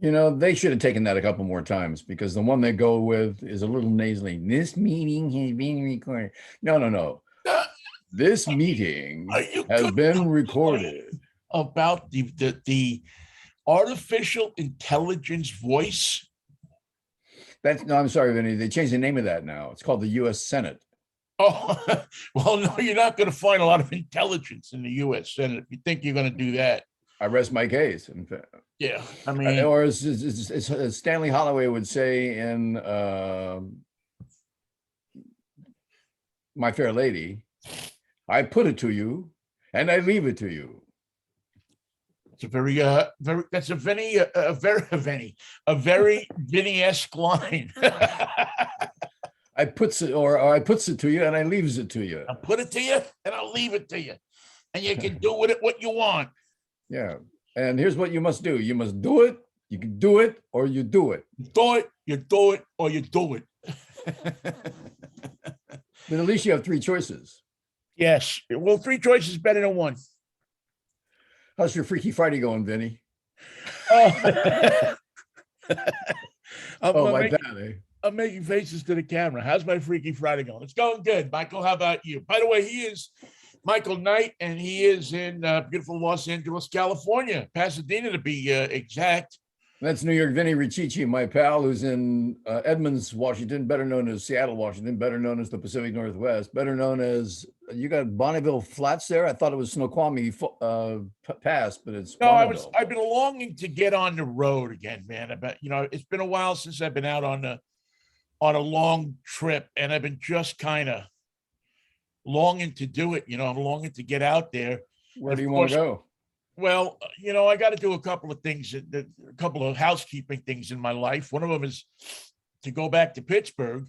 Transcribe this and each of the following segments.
They should have taken that a couple more times because the one they go with is a little nasally. This meeting is being recorded. No, no, no. Uh, This meeting you has could been complain recorded. about the artificial intelligence voice. No, I'm sorry, Vinny. They changed the name of that now. It's called the U.S. Senate. Oh, well, no, you're not going to find a lot of intelligence in the U.S. Senate if you think you're going to do that. I rest my case. In fact, Yeah, I mean, or as Stanley Holloway would say in My Fair Lady, I put it to you and I leave it to you. it's a very that's a very Vinnie-esque line. I puts it or I puts it to you and I leaves it to you. I'll put it to you and I'll leave it to you, and you can do with it what you want. Yeah. And here's what you must do. You must do it. You can do it or you do it. You do it, or you do it. But at least you have three choices. Yes. Well, three choices better than one. How's your Freaky Friday going, Vinny? Oh, Oh, my bad. Eh? I'm making faces to the camera. How's my Freaky Friday going? It's going good. Michael, how about you? By the way, he is Michael Knight, and he is in beautiful Los Angeles, California, Pasadena to be exact. That's New York Vinny Riccici, my pal, who's in Edmonds, Washington, better known as Seattle, Washington, better known as the Pacific Northwest, better known as, you got Bonneville Flats there? I thought it was Snoqualmie Pass, but it's No, Bonneville. I've been longing to get on the road again, man. But it's been a while since I've been out on a long trip, and I've been just kind of longing to do it. I'm longing to get out there. Where do you want to go? Well, I got to do a couple of things, a couple of housekeeping things in my life. One of them is to go back to Pittsburgh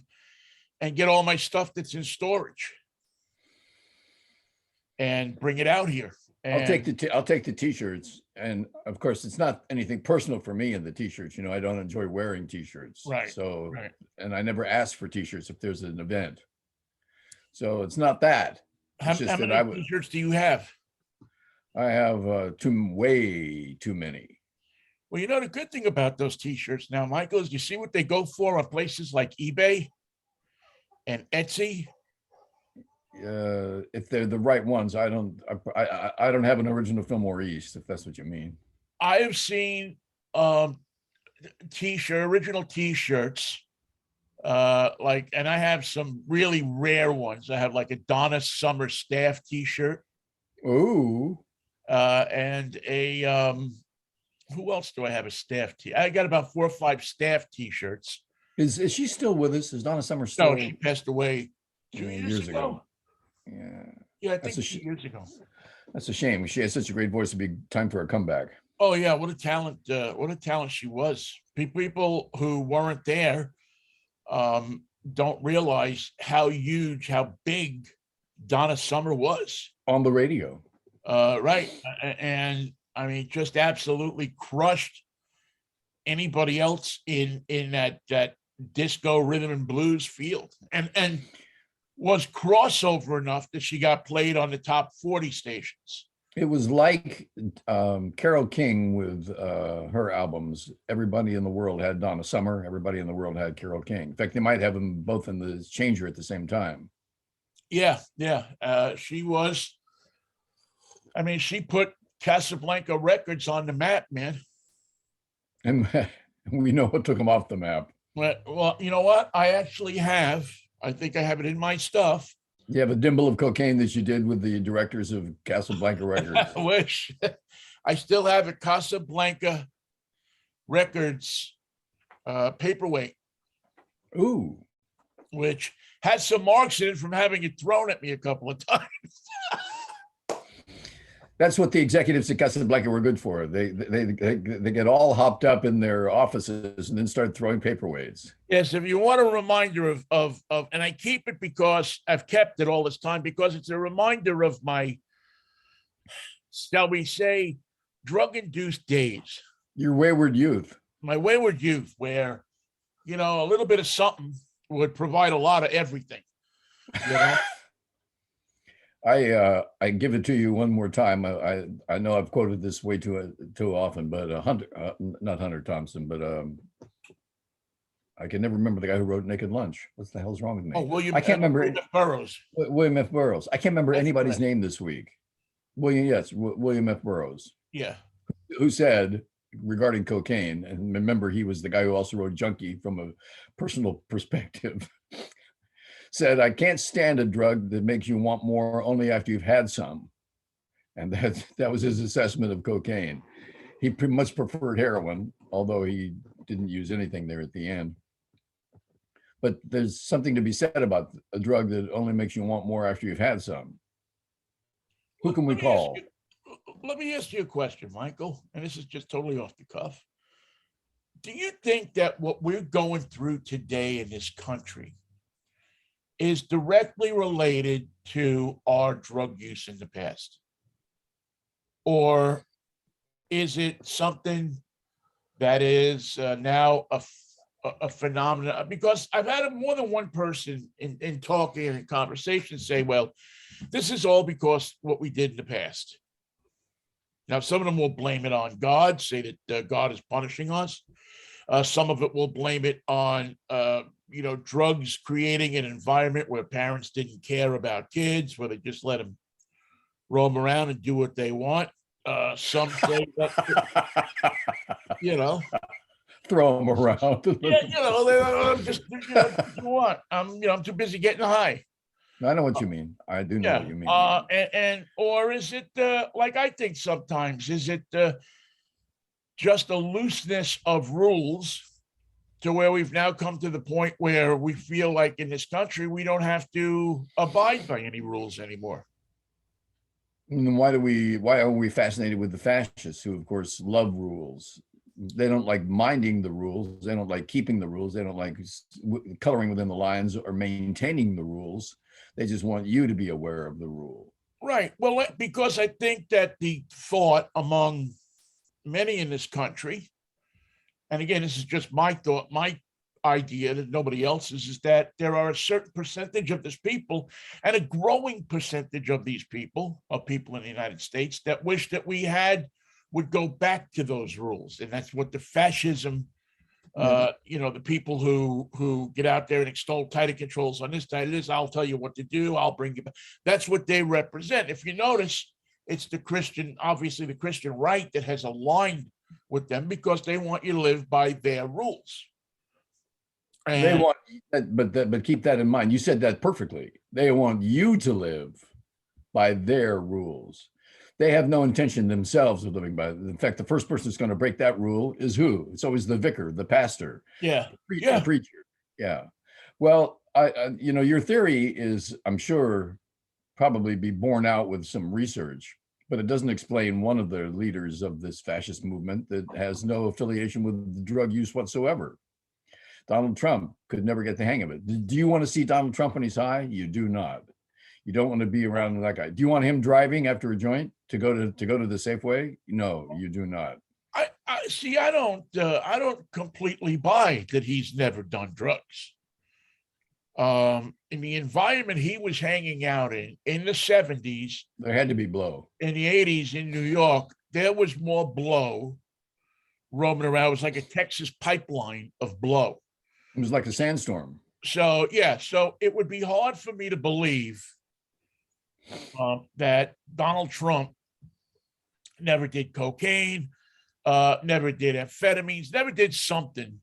and get all my stuff that's in storage and bring it out here. And I'll take the t-shirts, and of course, it's not anything personal for me in the t-shirts. I don't enjoy wearing t-shirts, right? So, right. And I never ask for t-shirts if there's an event. So it's not that. How many t-shirts do you have? I have way too many. Well, the good thing about those t-shirts now, Michael, is you see what they go for on places like eBay and Etsy. If they're the right ones, I don't have an original Fillmore East, if that's what you mean. I have seen original t-shirts, and I have some really rare ones. I have like a Donna Summer staff t-shirt. Ooh. And a who else do I have a staff I got about 4 or 5 staff t-shirts. Is she still with us? Is Donna Summer still? No, she passed away 2 years ago. Yeah, I think 2 years ago. That's a shame. She has such a great voice. It'd be time for a comeback. Oh yeah, what a talent! What a talent she was. People who weren't there don't realize how huge, how big Donna Summer was on the radio. Right. And I mean, just absolutely crushed anybody else in that disco rhythm and blues field, and was crossover enough that she got played on the top 40 stations. It was like Carole King with her albums. Everybody in the world had Donna Summer. Everybody in the world had Carole King. In fact, they might have them both in the changer at the same time. Yeah. She was. I mean, she put Casablanca Records on the map, man. And we know what took them off the map. Well, you know what? I think I have it in my stuff. You have a dimple of cocaine that you did with the directors of Casablanca Records. I wish. I still have a Casablanca Records paperweight. Ooh. Which has some marks in it from having it thrown at me a couple of times. That's what the executives at Casablanca were good for. They get all hopped up in their offices and then start throwing paperweights. Yes, if you want a reminder of, and I keep it because I've kept it all this time because it's a reminder of my, shall we say, drug-induced days. Your wayward youth. My wayward youth, where, a little bit of something would provide a lot of everything. I give it to you one more time. I know I've quoted this way too often, but not Hunter Thompson, but I can never remember the guy who wrote Naked Lunch. What the hell's wrong with Oh, me? I can't remember William F. Burroughs. William F. Burroughs. I can't remember That's anybody's correct. name this week. William F. Burroughs, Yeah. who said regarding cocaine, and remember he was the guy who also wrote Junkie from a personal perspective. Said, I can't stand a drug that makes you want more only after you've had some. And that was his assessment of cocaine. He much preferred heroin, although he didn't use anything there at the end. But there's something to be said about a drug that only makes you want more after you've had some. Who can we call? Let me ask you a question, Michael, and this is just totally off the cuff. Do you think that what we're going through today in this country is directly related to our drug use in the past? Or is it something that is now a phenomenon? Because I've had more than one person in talking and in conversation say, well, this is all because what we did in the past. Now, some of them will blame it on God, say that God is punishing us. Some of it will blame it on drugs creating an environment where parents didn't care about kids, where they just let them roam around and do what they want. Some say that, throw them around. I'm just, what? I'm too busy getting high. I know what you mean. I do know what you mean. Or is it like I think sometimes, is it just a looseness of rules to where we've now come to the point where we feel like in this country, we don't have to abide by any rules anymore? And why are we fascinated with the fascists who, of course, love rules? They don't like minding the rules. They don't like keeping the rules. They don't like coloring within the lines or maintaining the rules. They just want you to be aware of the rule. Right. Well, because I think that the thought among many in this country, and again, this is just my thought, my idea that nobody else's, is that there are a certain percentage of this people and a growing percentage of these people, of people in the United States, that wish that we would go back to those rules. And that's what the fascism, the people who get out there and extol tighter controls on this, tighter this, I'll tell you what to do, I'll bring you back. That's what they represent. If you notice, it's obviously the Christian right that has aligned with them because they want you to live by their rules. And they want, but keep that in mind. You said that perfectly. They want you to live by their rules. They have no intention themselves of living by it. In fact, the first person that's going to break that rule is who? It's always the vicar, the pastor, the preacher. Yeah. Well, your theory is, I'm sure, probably be borne out with some research, but it doesn't explain one of the leaders of this fascist movement that has no affiliation with drug use whatsoever. Donald Trump could never get the hang of it. Do you want to see Donald Trump when he's high? You do not. You don't want to be around that guy. Do you want him driving after a joint to go to the Safeway? No, you do not. I see. I don't completely buy that he's never done drugs. In the environment he was hanging out in the 70s, there had to be blow. In the 80s in New York, there was more blow roaming around. It was like a Texas pipeline of blow. It was like a sandstorm. So it would be hard for me to believe that Donald Trump never did cocaine, never did amphetamines, never did something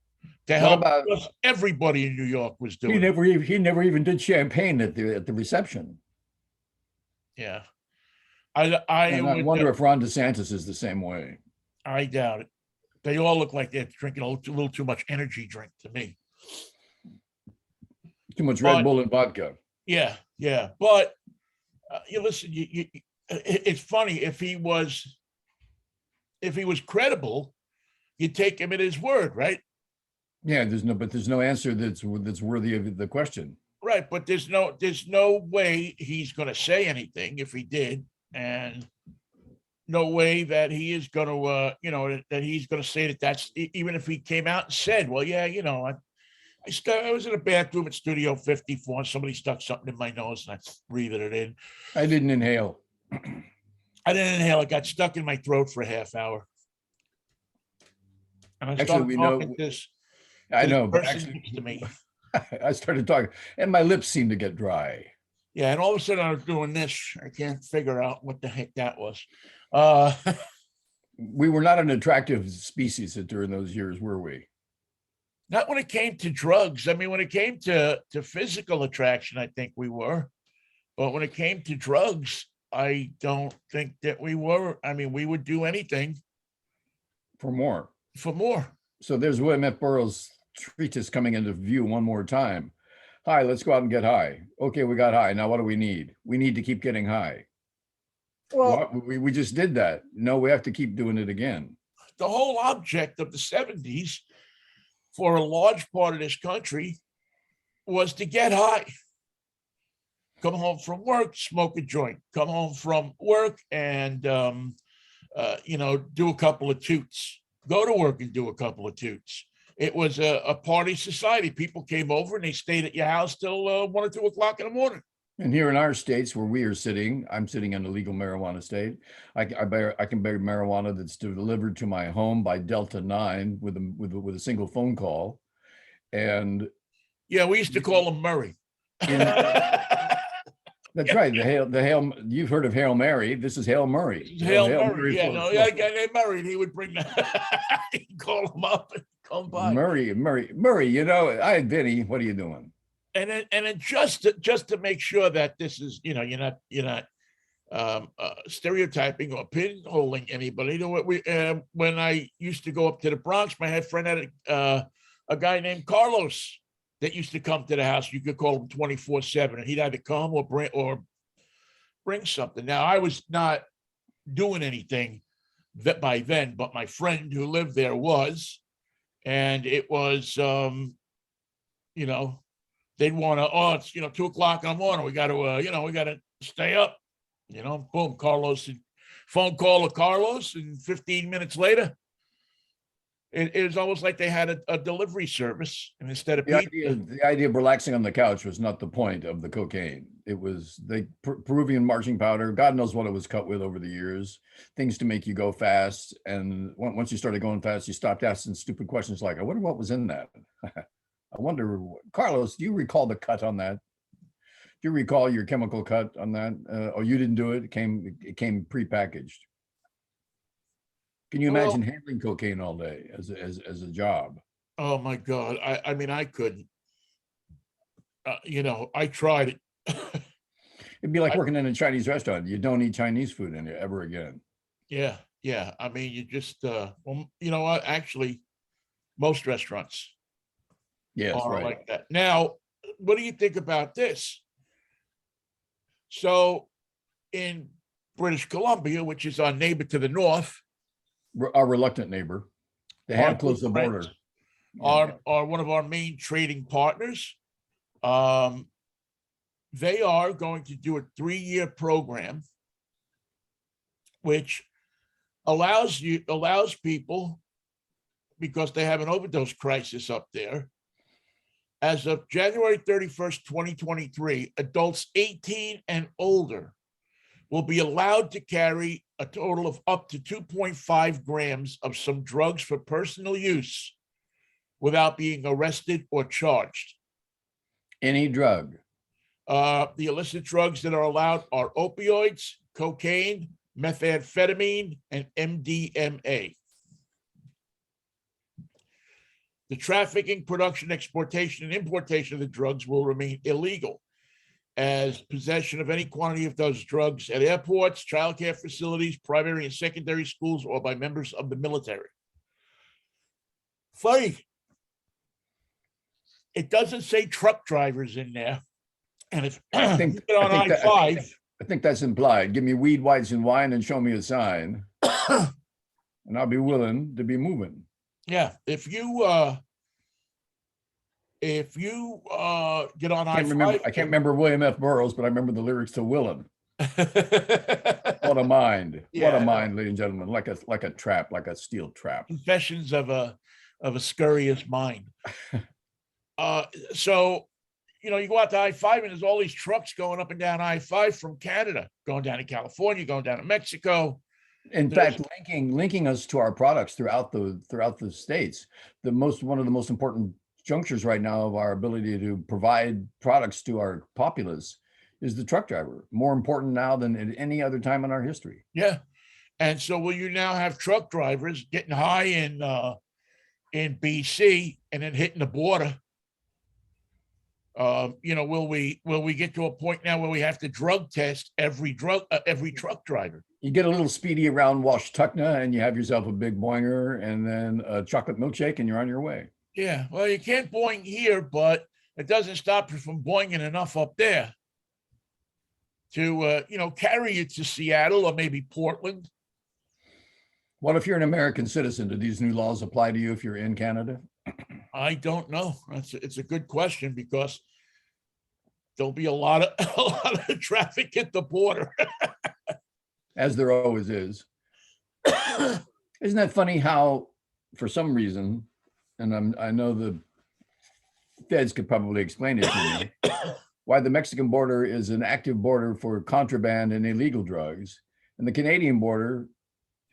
to help everybody in New York was doing. He never even did champagne at the reception. Yeah. I wonder if Ron DeSantis is the same way. I doubt it. They all look like they're drinking a little too much energy drink to me. Too much Red Bull and vodka. Yeah. But you listen. It's funny, if he was credible, you'd take him at his word, right? Yeah. There's no answer that's worthy of the question. Right, but there's no way he's going to say anything if he did, and no way that he is going to, that he's going to say that that's, even if he came out and said, well, yeah, I was in a bathroom at Studio 54, and somebody stuck something in my nose, and I breathed it in. I didn't inhale. I didn't inhale. It got stuck in my throat for a half hour. And I Actually, started we talking know. to this I know, but person actually, next to me. I started talking, and my lips seemed to get dry. Yeah, and all of a sudden I was doing this. I can't figure out what the heck that was. Uh, We were not an attractive species during those years, were we? not when it came to drugs. I mean, when it came to physical attraction, I think we were. But when it came to drugs, I don't think that we were. I mean, we would do anything For more. for more. So there's William F. Burroughs' treatise coming into view one more time. Hi, let's go out and get high. Okay, we got high. Now what do we need? We need to keep getting high. Well, What? We just did that. No, we have to keep doing it again. the whole object of the 70s for a large part of this country was to get high. Come home from work, smoke a joint. Come home from work and, do a couple of toots. Go to work and do a couple of toots. It was a party society. People came over and they stayed at your house till 1 or 2 o'clock in the morning. And here in our states where we are sitting, I'm sitting in a legal marijuana state. I can buy marijuana that's delivered to my home by Delta 9 with a single phone call. And yeah, we used to call them Murray. That's right. The Hail. You've heard of Hail Mary. This is Hail Murray. Hail Murray. Yeah, no, yeah, a guy named Murray. And he would bring he'd call him up and come by. Murray. You know, Vinnie. What are you doing? And then just to make sure that this is, you're not stereotyping or pinholing anybody. You know what? When I used to go up to the Bronx, my friend had a guy named Carlos that used to come to the house. You could call him 24/7, and he'd either come or bring something. Now, I was not doing anything that by then, but my friend who lived there was, and it was, they'd want to, it's 2 o'clock in the morning. We got to stay up. Boom, Carlos, phone call to Carlos, and 15 minutes later, it was almost like they had a delivery service, and instead of the idea of relaxing on the couch was not the point of the cocaine. It was the Peruvian marching powder. God knows what it was cut with over the years. Things to make you go fast, and once you started going fast, you stopped asking stupid questions like, "I wonder what was in that." I wonder, Carlos, do you recall the cut on that? Do you recall your chemical cut on that? You didn't do it. It came prepackaged. Can you imagine handling cocaine all day as a job? Oh my God. I mean, I couldn't, I tried it. It'd be like working in a Chinese restaurant. You don't eat Chinese food in it ever again. Yeah. Yeah. I mean, you just, you know what? Actually, most restaurants are right. like that. Now, what do you think about this? So in British Columbia, which is our neighbor to the north, our reluctant neighbor, they have closed the border. Are one of our main trading partners. They are going to do a 3-year program, which allows people, because they have an overdose crisis up there. As of January 31st, 2023, adults 18 and older will be allowed to carry a total of up to 2.5 grams of some drugs for personal use without being arrested or charged. Any drug. The illicit drugs that are allowed are opioids, cocaine, methamphetamine, and MDMA. The trafficking, production, exportation, and importation of the drugs will remain illegal, as possession of any quantity of those drugs at airports, childcare facilities, primary and secondary schools, or by members of the military. Funny, it doesn't say truck drivers in there. And if I think, you get on I-5, I think that's implied. Give me weed, whites, and wine, and show me a sign, and I'll be willing to be moving. Yeah, if you get on I-5, I can't remember William F. Burroughs, but I remember the lyrics to Willin'. What a mind! Yeah, what a mind, ladies and gentlemen! Like a trap, like a steel trap. Confessions of a scurrious mind. So, you go out to I-5 and there's all these trucks going up and down I-5 from Canada, going down to California, going down to Mexico. In There's- fact, linking us to our products throughout the states, one of the most important junctures right now of our ability to provide products to our populace is the truck driver. More important now than at any other time in our history. Yeah. And so will you now have truck drivers getting high in BC and then hitting the border? Will we get to a point now where we have to drug test every truck driver? You get a little speedy around Washtenaw and you have yourself a big boinger and then a chocolate milkshake and you're on your way. Yeah, well, you can't boing here, but it doesn't stop you from boinging enough up there to carry you to Seattle or maybe Portland. What if you're an American citizen? Do these new laws apply to you if you're in Canada? I don't know. It's a good question because there'll be a lot of traffic at the border. As there always is. Isn't that funny how, for some reason, and I know the feds could probably explain it to me, why the Mexican border is an active border for contraband and illegal drugs, and the Canadian border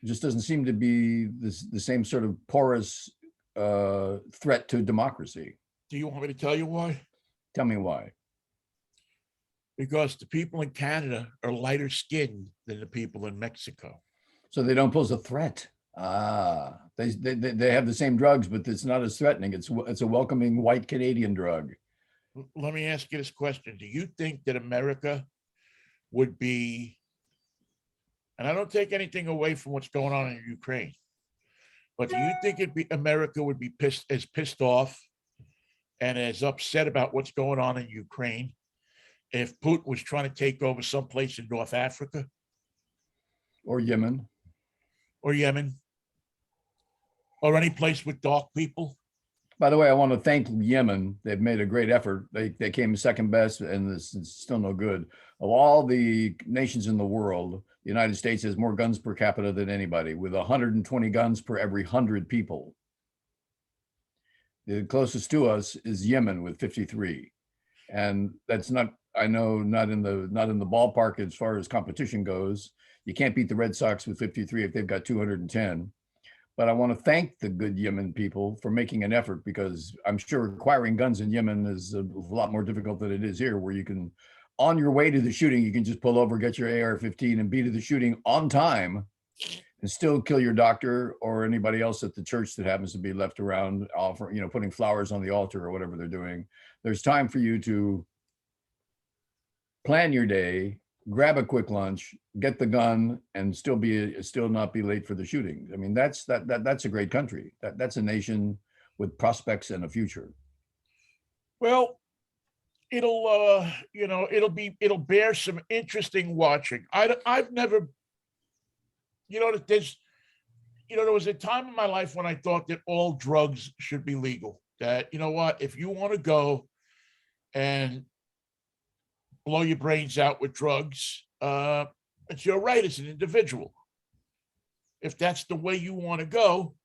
just doesn't seem to be the same sort of porous threat to democracy. Do you want me to tell you why? Tell me why. Because the people in Canada are lighter skinned than the people in Mexico. So they don't pose a threat. They have the same drugs, but it's not as threatening. It's a welcoming white Canadian drug. Let me ask you this question. Do you think that America would be, and I don't take anything away from what's going on in Ukraine, but do you think America would be pissed off and as upset about what's going on in Ukraine if Putin was trying to take over someplace in North Africa? Or Yemen. Or Yemen? Or any place with dark people? By the way, I want to thank Yemen. They've made a great effort. They came second best, and this is still no good. Of all the nations in the world, the United States has more guns per capita than anybody, with 120 guns per every 100 people. The closest to us is Yemen with 53. And that's not, I know, not in the ballpark as far as competition goes. You can't beat the Red Sox with 53 if they've got 210. But I want to thank the good Yemen people for making an effort, because I'm sure acquiring guns in Yemen is a lot more difficult than it is here, where you can, on your way to the shooting, you can just pull over, get your AR-15 and be to the shooting on time and still kill your doctor or anybody else at the church that happens to be left around, putting flowers on the altar or whatever they're doing. There's time for you to plan your day, grab a quick lunch, get the gun, and still not be late for the shooting. I mean, that's a great country. That's a nation with prospects and a future. Well, it'll bear some interesting watching. I've never, there was a time in my life when I thought that all drugs should be legal. That, if you want to go and blow your brains out with drugs, it's your right as an individual. If that's the way you want to go.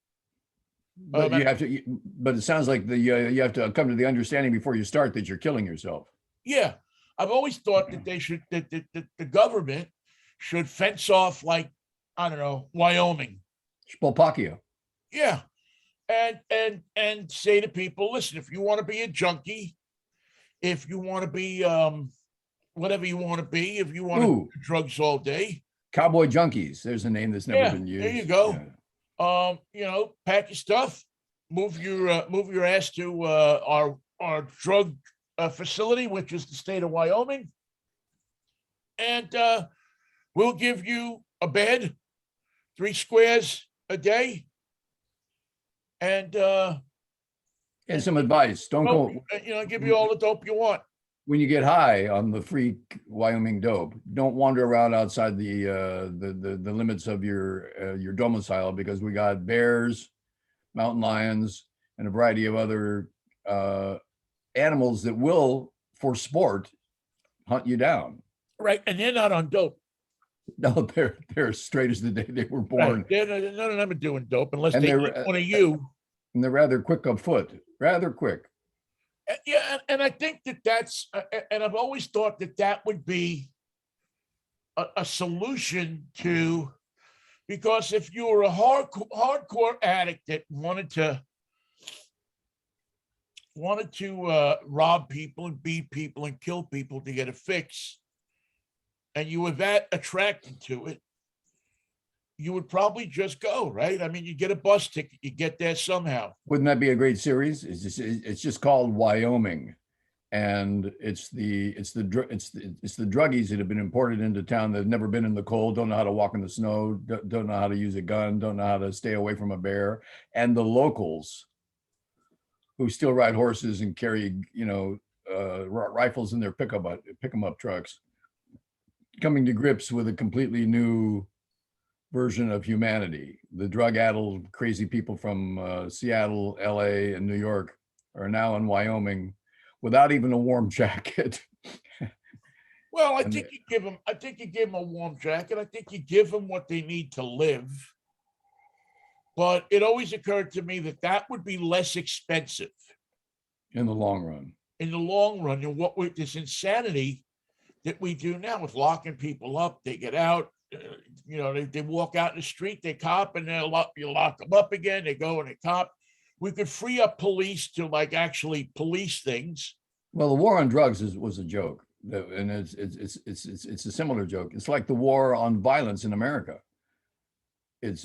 But but it sounds like you have to come to the understanding before you start that you're killing yourself. Yeah. I've always thought that the government should fence off, like, I don't know, Wyoming. Spolpakia. Yeah. And say to people, listen, if you want to be a junkie, if you want to be whatever you want to be, if you want to do drugs all day. Cowboy junkies. There's a name that's never been used. There you go. Yeah. Pack your stuff, move your ass to our drug facility, which is the state of Wyoming. And we'll give you a bed, 3 squares a day. And some advice. Don't go. Give you all the dope you want. When you get high on the free Wyoming dope, don't wander around outside the limits of your domicile, because we got bears, mountain lions, and a variety of other animals that will, for sport, hunt you down. Right, and they're not on dope. No, they're straight as the day they were born. Right. None of them are doing dope unless they eat one of you. And they're rather quick of foot, rather quick. Yeah, and I think that's, and I've always thought that would be a solution to, because if you were a hardcore addict that wanted to rob people and beat people and kill people to get a fix, and you were that attracted to it, you would probably just go, right? I mean, you get a bus ticket, you get there somehow. Wouldn't that be a great series? It's just called Wyoming, and it's the druggies that have been imported into town that have never been in the cold, don't know how to walk in the snow, don't know how to use a gun, don't know how to stay away from a bear, and the locals who still ride horses and carry, rifles in their pick 'em up trucks, coming to grips with a completely new version of humanity. The drug-addled, crazy people from Seattle, LA, and New York are now in Wyoming without even a warm jacket. Well, I And think you give them a warm jacket. I think you give them what they need to live. But it always occurred to me that would be less expensive in the long run. In the long run, than what with this insanity that we do now with locking people up. They get out, they walk out in the street, they cop, and you lock them up again. They go and they cop. We could free up police to actually police things. Well, the war on drugs was a joke, and it's a similar joke. It's like the war on violence in America. It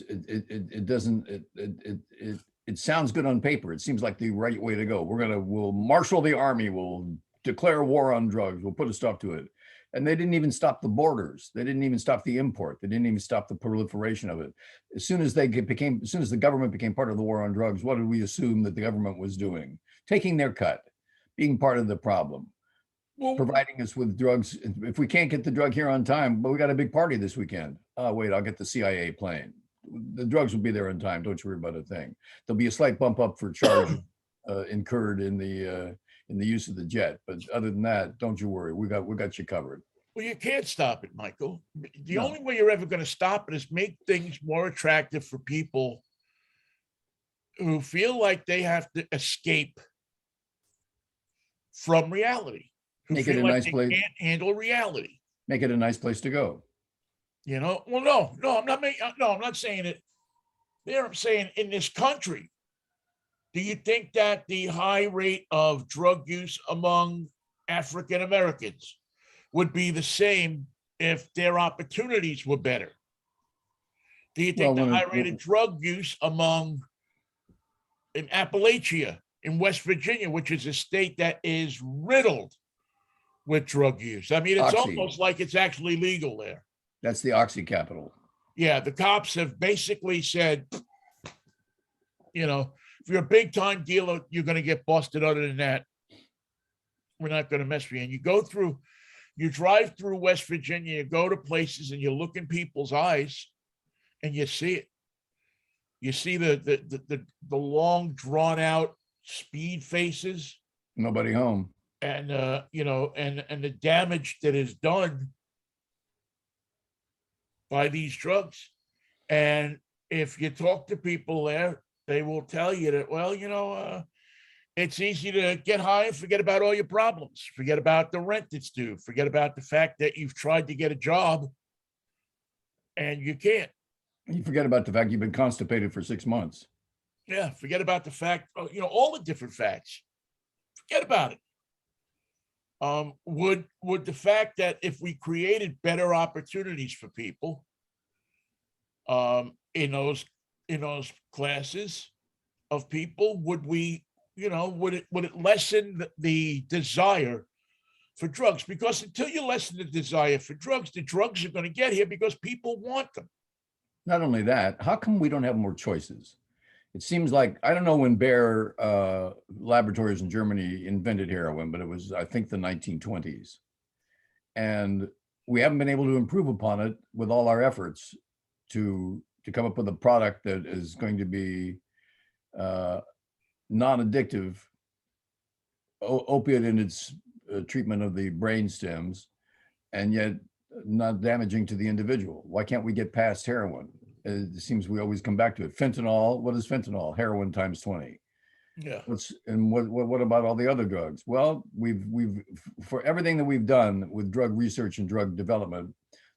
sounds good on paper. It seems like the right way to go. We'll marshal the army. We'll declare war on drugs. We'll put a stop to it. And they didn't even stop the borders. They didn't even stop the import. They didn't even stop the proliferation of it. As soon as the government became part of the war on drugs, what did we assume that the government was doing? Taking their cut, being part of the problem, providing us with drugs. If we can't get the drug here on time, but we got a big party this weekend. Oh, wait, I'll get the CIA plane. The drugs will be there in time. Don't you worry about a thing. There'll be a slight bump up for charge incurred in the use of the jet, but other than that, don't you worry. We got you covered. Well, you can't stop it, Michael. The only way you're ever going to stop it is make things more attractive for people who feel like they have to escape from reality. Make it a nice place. Can't handle reality. Make it a nice place to go. Well, no, I'm not saying it there. I'm saying in this country, do you think that the high rate of drug use among African Americans would be the same if their opportunities were better? Do you think the high rate of drug use in Appalachia, in West Virginia, which is a state that is riddled with drug use? I mean, it's almost like it's actually legal there. That's the oxy capital. Yeah, the cops have basically said, if you're a big time dealer, you're going to get busted. Other than that, we're not going to mess with you. And you drive through West Virginia, you go to places and you look in people's eyes and you see it. You see the long drawn out speed faces. Nobody home. And, and the damage that is done by these drugs. And if you talk to people there, they will tell you that, it's easy to get high and forget about all your problems. Forget about the rent that's due. Forget about the fact that you've tried to get a job and you can't. You forget about the fact you've been constipated for 6 months. Yeah, forget about the fact, all the different facts. Forget about it. Would the fact that if we created better opportunities for people in those classes of people, would it lessen the desire for drugs? Because until you lessen the desire for drugs, the drugs are going to get here because people want them. Not only that, how come we don't have more choices? It seems like, I don't know when Bayer Laboratories in Germany invented heroin, but it was, I think, the 1920s. And we haven't been able to improve upon it with all our efforts to come up with a product that is going to be non-addictive, opiate in its treatment of the brain stems, and yet not damaging to the individual. Why can't we get past heroin? It seems we always come back to it. Fentanyl, what is fentanyl? Heroin times 20. Yeah. What about all the other drugs? Well, for everything that we've done with drug research and drug development,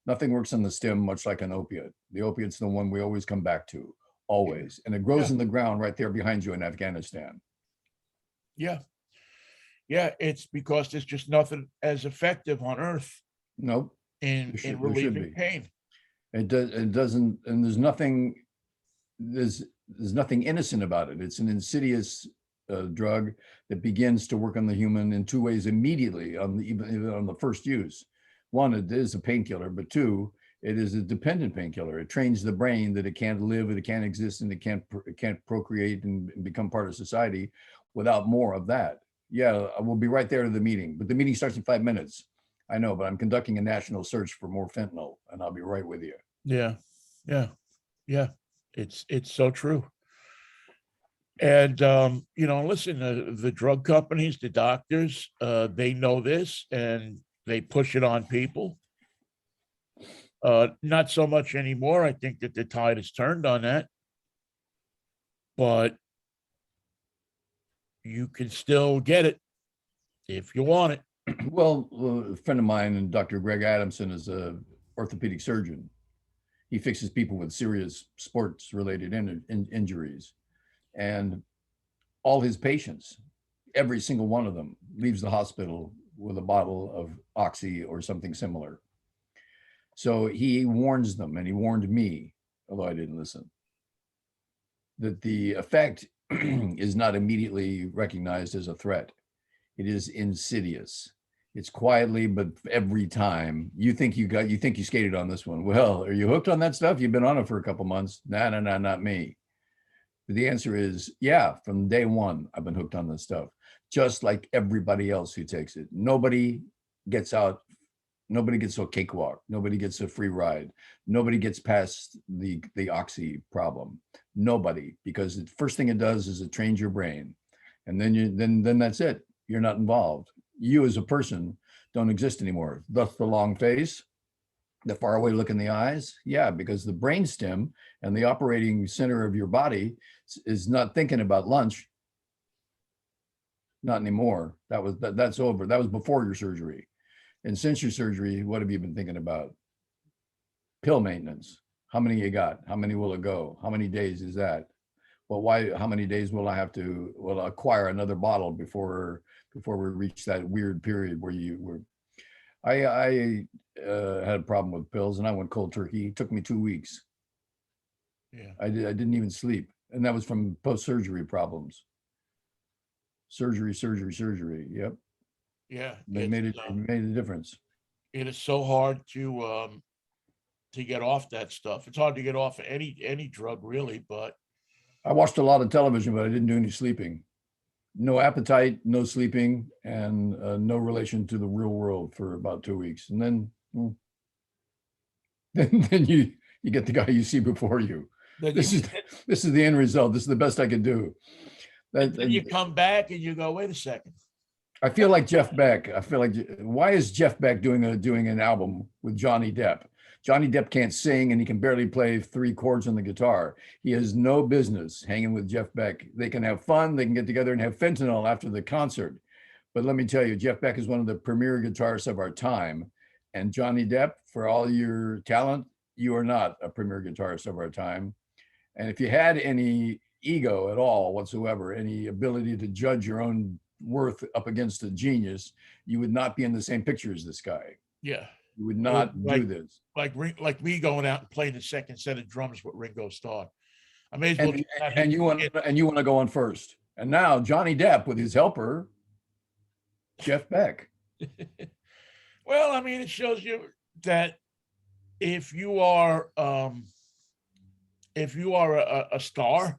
nothing works on the stem much like an opiate. The opiate's the one we always come back to, always, and it grows Yeah. in the ground right there behind you in Afghanistan. Yeah. Yeah. It's because there's just nothing as effective on earth Nope, in there should relieving be. pain. It doesn't, and there's nothing innocent about it. It's an insidious drug that begins to work on the human in two ways immediately even on the first use. One, it is a painkiller, but two, it is a dependent painkiller. It trains the brain that it can't live, it can't exist, and it can't procreate and become part of society without more of that. Yeah, we'll be right there to the meeting, but the meeting starts in 5 minutes. I know, but I'm conducting a national search for more fentanyl, and I'll be right with you. Yeah. Yeah. Yeah. It's so true. And listen, the drug companies, the doctors, they know this and they push it on people. Not so much anymore. I think that the tide has turned on that, but you can still get it if you want it. Well, a friend of mine, and Dr. Greg Adamson, is a orthopedic surgeon. He fixes people with serious sports related injuries, and all his patients, every single one of them, leaves the hospital with a bottle of Oxy or something similar. So he warns them, and he warned me, although I didn't listen, that the effect is not immediately recognized as a threat. It is insidious. It's quietly, but every time you think you skated on this one. Well, are you hooked on that stuff? You've been on it for a couple months. No, not me. But the answer is, yeah, from day one, I've been hooked on this stuff, just like everybody else who takes it. Nobody gets out. Nobody gets a cakewalk. Nobody gets a free ride. Nobody gets past the oxy problem. Nobody, because the first thing it does is it trains your brain, and then that's it. You're not involved. You as a person don't exist anymore. Thus the long face, the faraway look in the eyes. Yeah, because the brainstem and the operating center of your body is not thinking about lunch. Not anymore. That's over. That was before your surgery. And since your surgery, what have you been thinking about? Pill maintenance. How many you got? How many will it go? How many days is that? Well, how many days will I acquire another bottle before we reach that weird period where I had a problem with pills and I went cold turkey. It took me 2 weeks. Yeah. I didn't even sleep. And that was from post-surgery problems. Surgery. Yep. Yeah. It made a difference. It is so hard to get off that stuff. It's hard to get off any drug really, but I watched a lot of television, but I didn't do any sleeping. No appetite, no sleeping, and no relation to the real world for about 2 weeks. And then, then you get the guy you see before you. This is the end result. This is the best I can do. Then you come back and you go, wait a second. I feel like Jeff Beck. Why is Jeff Beck doing an album with Johnny Depp? Johnny Depp can't sing and he can barely play 3 chords on the guitar. He has no business hanging with Jeff Beck. They can have fun. They can get together and have fentanyl after the concert. But let me tell you, Jeff Beck is one of the premier guitarists of our time. And Johnny Depp, for all your talent, you are not a premier guitarist of our time. And if you had any ego at all whatsoever, any ability to judge your own worth up against a genius, you would not be in the same picture as this guy. Yeah. You would not do this. Like me going out and playing the second set of drums with Ringo Starr. I may as well. And you want to go on first. And now Johnny Depp with his helper, Jeff Beck. Well, I mean, it shows you that if you are a star,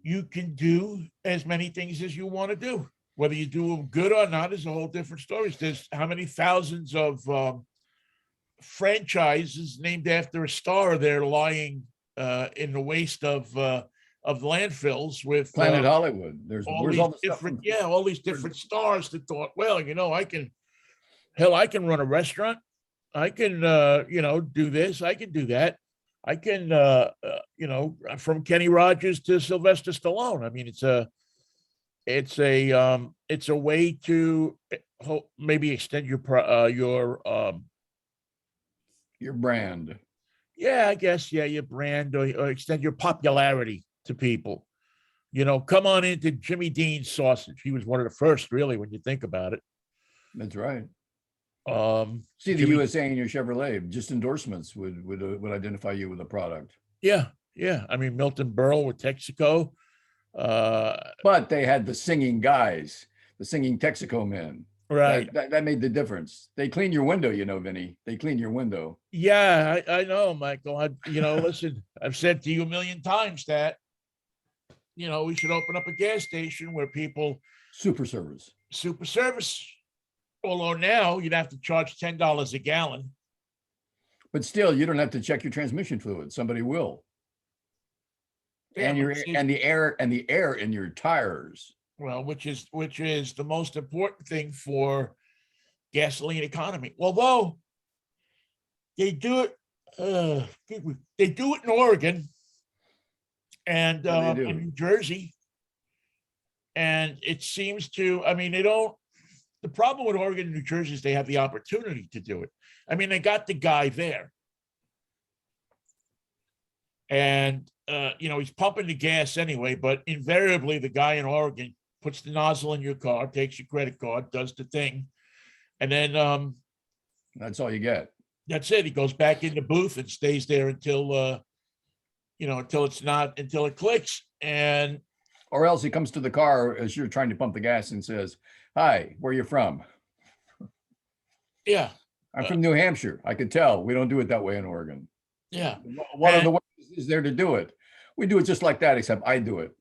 you can do as many things as you want to do. Whether you do them good or not is a whole different story. There's how many thousands of franchises named after a star there lying in the waste of landfills with Planet Hollywood. all these different stars that thought, well, I can run a restaurant. I can, do this. I can do that. I can, from Kenny Rogers to Sylvester Stallone. I mean, it's a way to maybe extend your brand. Yeah, I guess, yeah, your brand, or extend your popularity to people. Come on into Jimmy Dean's sausage. He was one of the first, really, when you think about it. That's right. See the Jimmy, USA in your Chevrolet, just endorsements would identify you with a product. Yeah. I mean, Milton Berle with Texaco. But they had the singing guys, the singing Texaco men. Right. That made the difference. They clean your window, Vinny. They clean your window. Yeah, I know, Michael. Listen, I've said to you a million times that, we should open up a gas station where people super service. Although now you'd have to charge $10 a gallon. But still, you don't have to check your transmission fluid. Somebody will. Yeah, and the air in your tires. Well, which is the most important thing for gasoline economy. Although they do it in Oregon and in New Jersey, and it seems to. I mean, they don't. The problem with Oregon and New Jersey is they have the opportunity to do it. I mean, they got the guy there, and he's pumping the gas anyway. But invariably, the guy in Oregon puts the nozzle in your car, takes your credit card, does the thing, and then that's all you get. That's it. He goes back in the booth and stays there until until it clicks, and or else he comes to the car as you're trying to pump the gas and says, "Hi, where are you from?" Yeah, I'm from New Hampshire. I could tell. We don't do it that way in Oregon. Yeah, one of the ways is there to do it. We do it just like that, except I do it.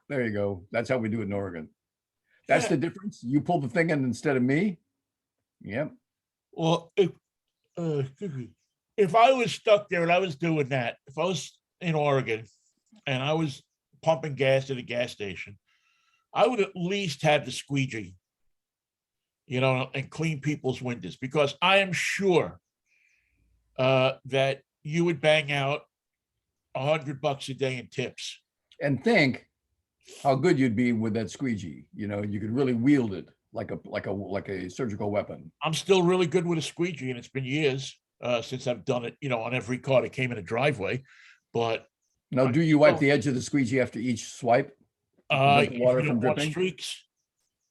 There you go. That's how we do it in Oregon. That's the difference. You pull the thing in instead of me. Yep. Well, if I was stuck there and I was doing that, if I was in Oregon and I was pumping gas at a gas station, I would at least have the squeegee, and clean people's windows, because I am sure that you would bang out $100 a day in tips. And think how good you'd be with that squeegee. You could really wield it like a surgical weapon. I'm still really good with a squeegee, and it's been years since I've done it, on every car that came in a driveway. But now, do you wipe the edge of the squeegee after each swipe? Water from dripping? Streaks.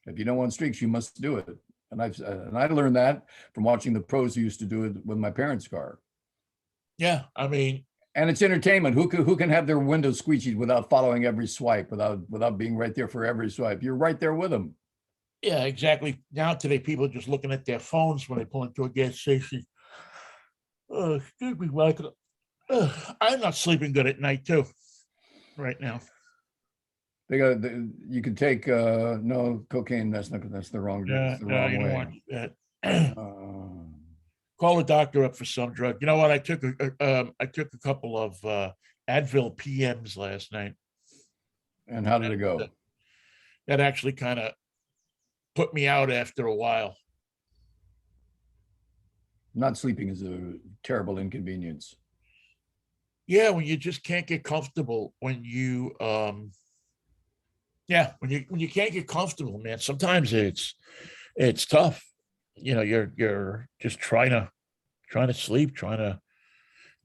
If you don't want streaks, you must do it. And I learned that from watching the pros who used to do it with my parents' car. Yeah, I mean, and it's entertainment. Who can have their windows squeegeed without following every swipe, without being right there for every swipe? You're right there with them. Yeah, exactly. Now today, people are just looking at their phones when they pull into a gas station. Excuse me, Michael. I'm not sleeping good at night too. Right now. You can take no cocaine. That's the wrong. That's the wrong way. Call the doctor up for some drug. You know what? I took a couple of Advil PMs last night. And how did it go? That actually kind of put me out after a while. Not sleeping is a terrible inconvenience. Yeah, when you just can't get comfortable, when you when you can't get comfortable, man, sometimes it's tough. You're just trying to sleep, trying to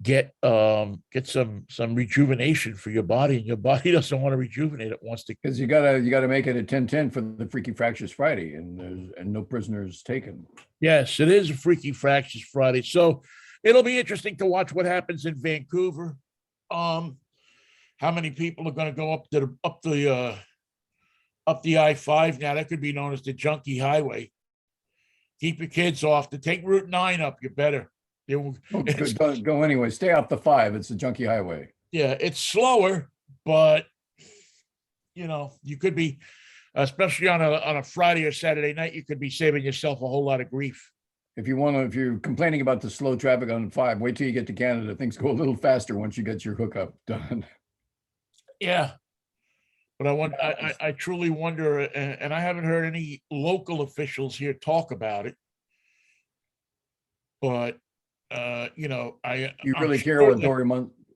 get some rejuvenation for your body, and your body doesn't want to rejuvenate. It wants to, because you gotta make it a 10-10 for the Freaky Fractures Friday, and no prisoners taken. Yes, it is a Freaky Fractures Friday, so it'll be interesting to watch what happens in Vancouver. How many people are going to go up the I-5 now? That could be known as the Junkie Highway. Keep your kids off. To take Route 9 up, you better. Don't go anyway. Stay off the 5. It's a Junkie Highway. Yeah, it's slower, but you could be, especially on a Friday or Saturday night, you could be saving yourself a whole lot of grief. If you're complaining about the slow traffic on 5, wait till you get to Canada. Things go a little faster once you get your hookup done. Yeah. But I truly wonder, and I haven't heard any local officials here talk about it. But you really care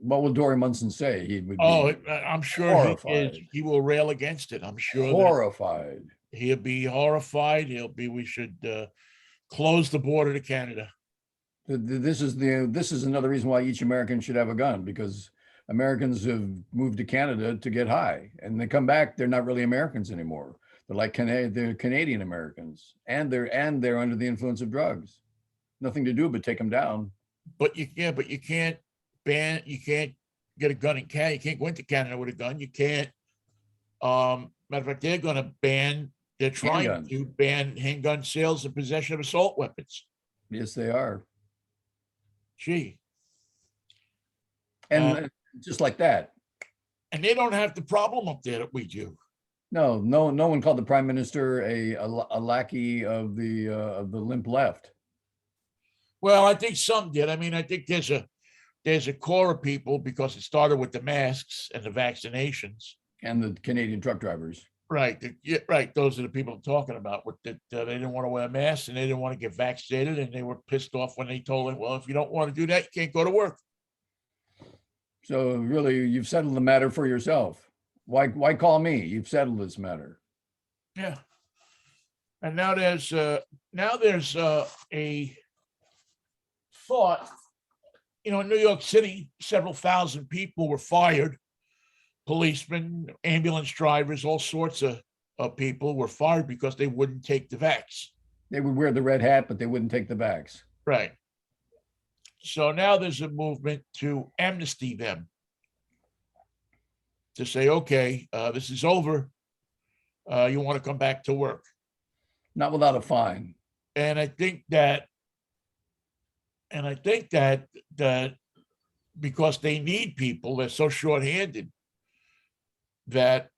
What will Dory Munson say? He would Oh, be I'm sure horrified, he will rail against it. I'm sure that horrified. he'll be horrified. We should close the border to Canada. This is another reason why each American should have a gun, because Americans have moved to Canada to get high, and they come back, they're not really Americans anymore. They're like they're Canadian Americans, and they're under the influence of drugs. Nothing to do but take them down. But you can't you can't get a gun in Canada. You can't go into Canada with a gun. You can't. Matter of fact, they're trying Handguns. to ban handgun sales and possession of assault weapons. Yes, they are. Gee. And just like that. And they don't have the problem up there that we do. No one called the prime minister a lackey of the limp left. Well, I think some did. I mean, I think there's a core of people, because it started with the masks and the vaccinations And the Canadian truck drivers. Right. Right. Those are the people I'm talking about. With that, they didn't want to wear masks and they didn't want to get vaccinated, and they were pissed off when they told them, "Well, if you don't want to do that, you can't go to work." So really, you've settled the matter for yourself. Why call me? You've settled this matter. Yeah. And now there's a thought. In New York City, several thousand people were fired. Policemen, ambulance drivers, all sorts of people were fired because they wouldn't take the vax. They would wear the red hat, but they wouldn't take the vax. Right. So now there's a movement to amnesty them, to say, okay, this is over. You want to come back to work. Not without a fine. And I think that because they need people, they're so shorthanded, that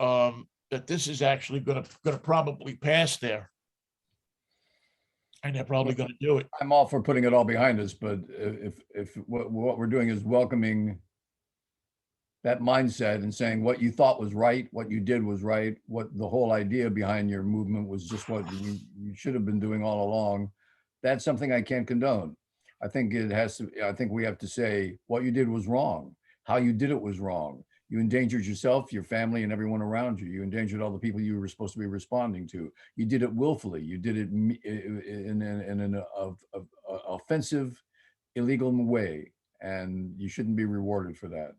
this is actually going to probably pass there, and they're probably going to do it. I'm all for putting it all behind us, but if what we're doing is welcoming that mindset and saying what you thought was right, what you did was right, what the whole idea behind your movement was just what you should have been doing all along, that's something I can't condone. I think we have to say what you did was wrong. How you did it was wrong. You endangered yourself, your family, and everyone around you. You endangered all the people you were supposed to be responding to. You did it willfully. You did it in an offensive, illegal way, and you shouldn't be rewarded for that.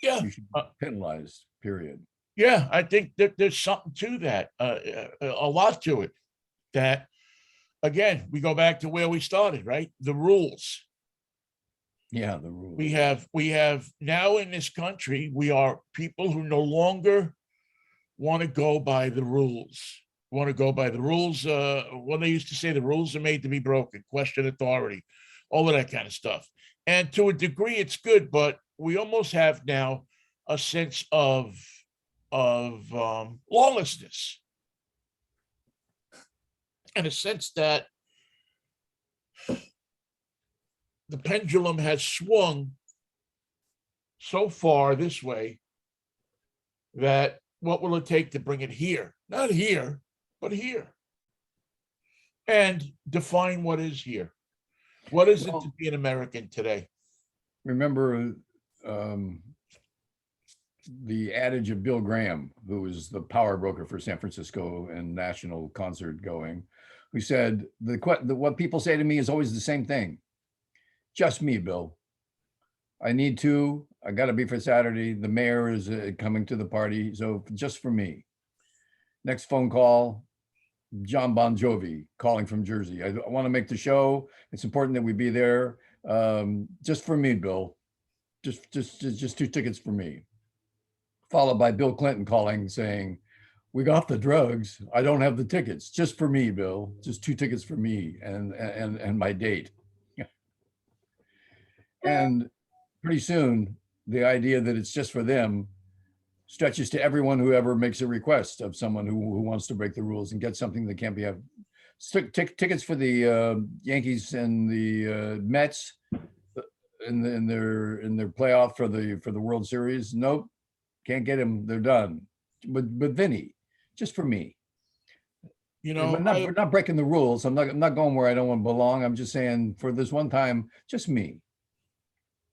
Yeah, you should be penalized. Period. Yeah, I think that there's something to that, a lot to it. That, again, we go back to where we started, right? The rules. Yeah, the rules. We have now in this country, we are people who no longer want to go by the rules. What they used to say, the rules are made to be broken, question authority, all of that kind of stuff. And to a degree, it's good, but we almost have now a sense of lawlessness, in a sense that the pendulum has swung so far this way that what will it take to bring it here? Not here, but here. And define what is here. What is it to be an American today? Remember the adage of Bill Graham, who was the power broker for San Francisco and national concert going, who said, what people say to me is always the same thing. Just me, Bill. I got to be for Saturday. The mayor is coming to the party. So just for me. Next phone call, John Bon Jovi calling from Jersey. I want to make the show. It's important that we be there. Just for me, Bill. Just 2 tickets for me. Followed by Bill Clinton calling saying, we got the drugs. I don't have the tickets. Just for me, Bill. Just 2 tickets for me and my date. And pretty soon, the idea that it's just for them stretches to everyone who ever makes a request of someone who wants to break the rules and get something that can't be have. Tickets for the Yankees and the Mets in their playoff for the World Series. Nope, can't get them. They're done. But Vinnie, just for me. We're not breaking the rules. I'm not going where I don't want to belong. I'm just saying for this one time, just me.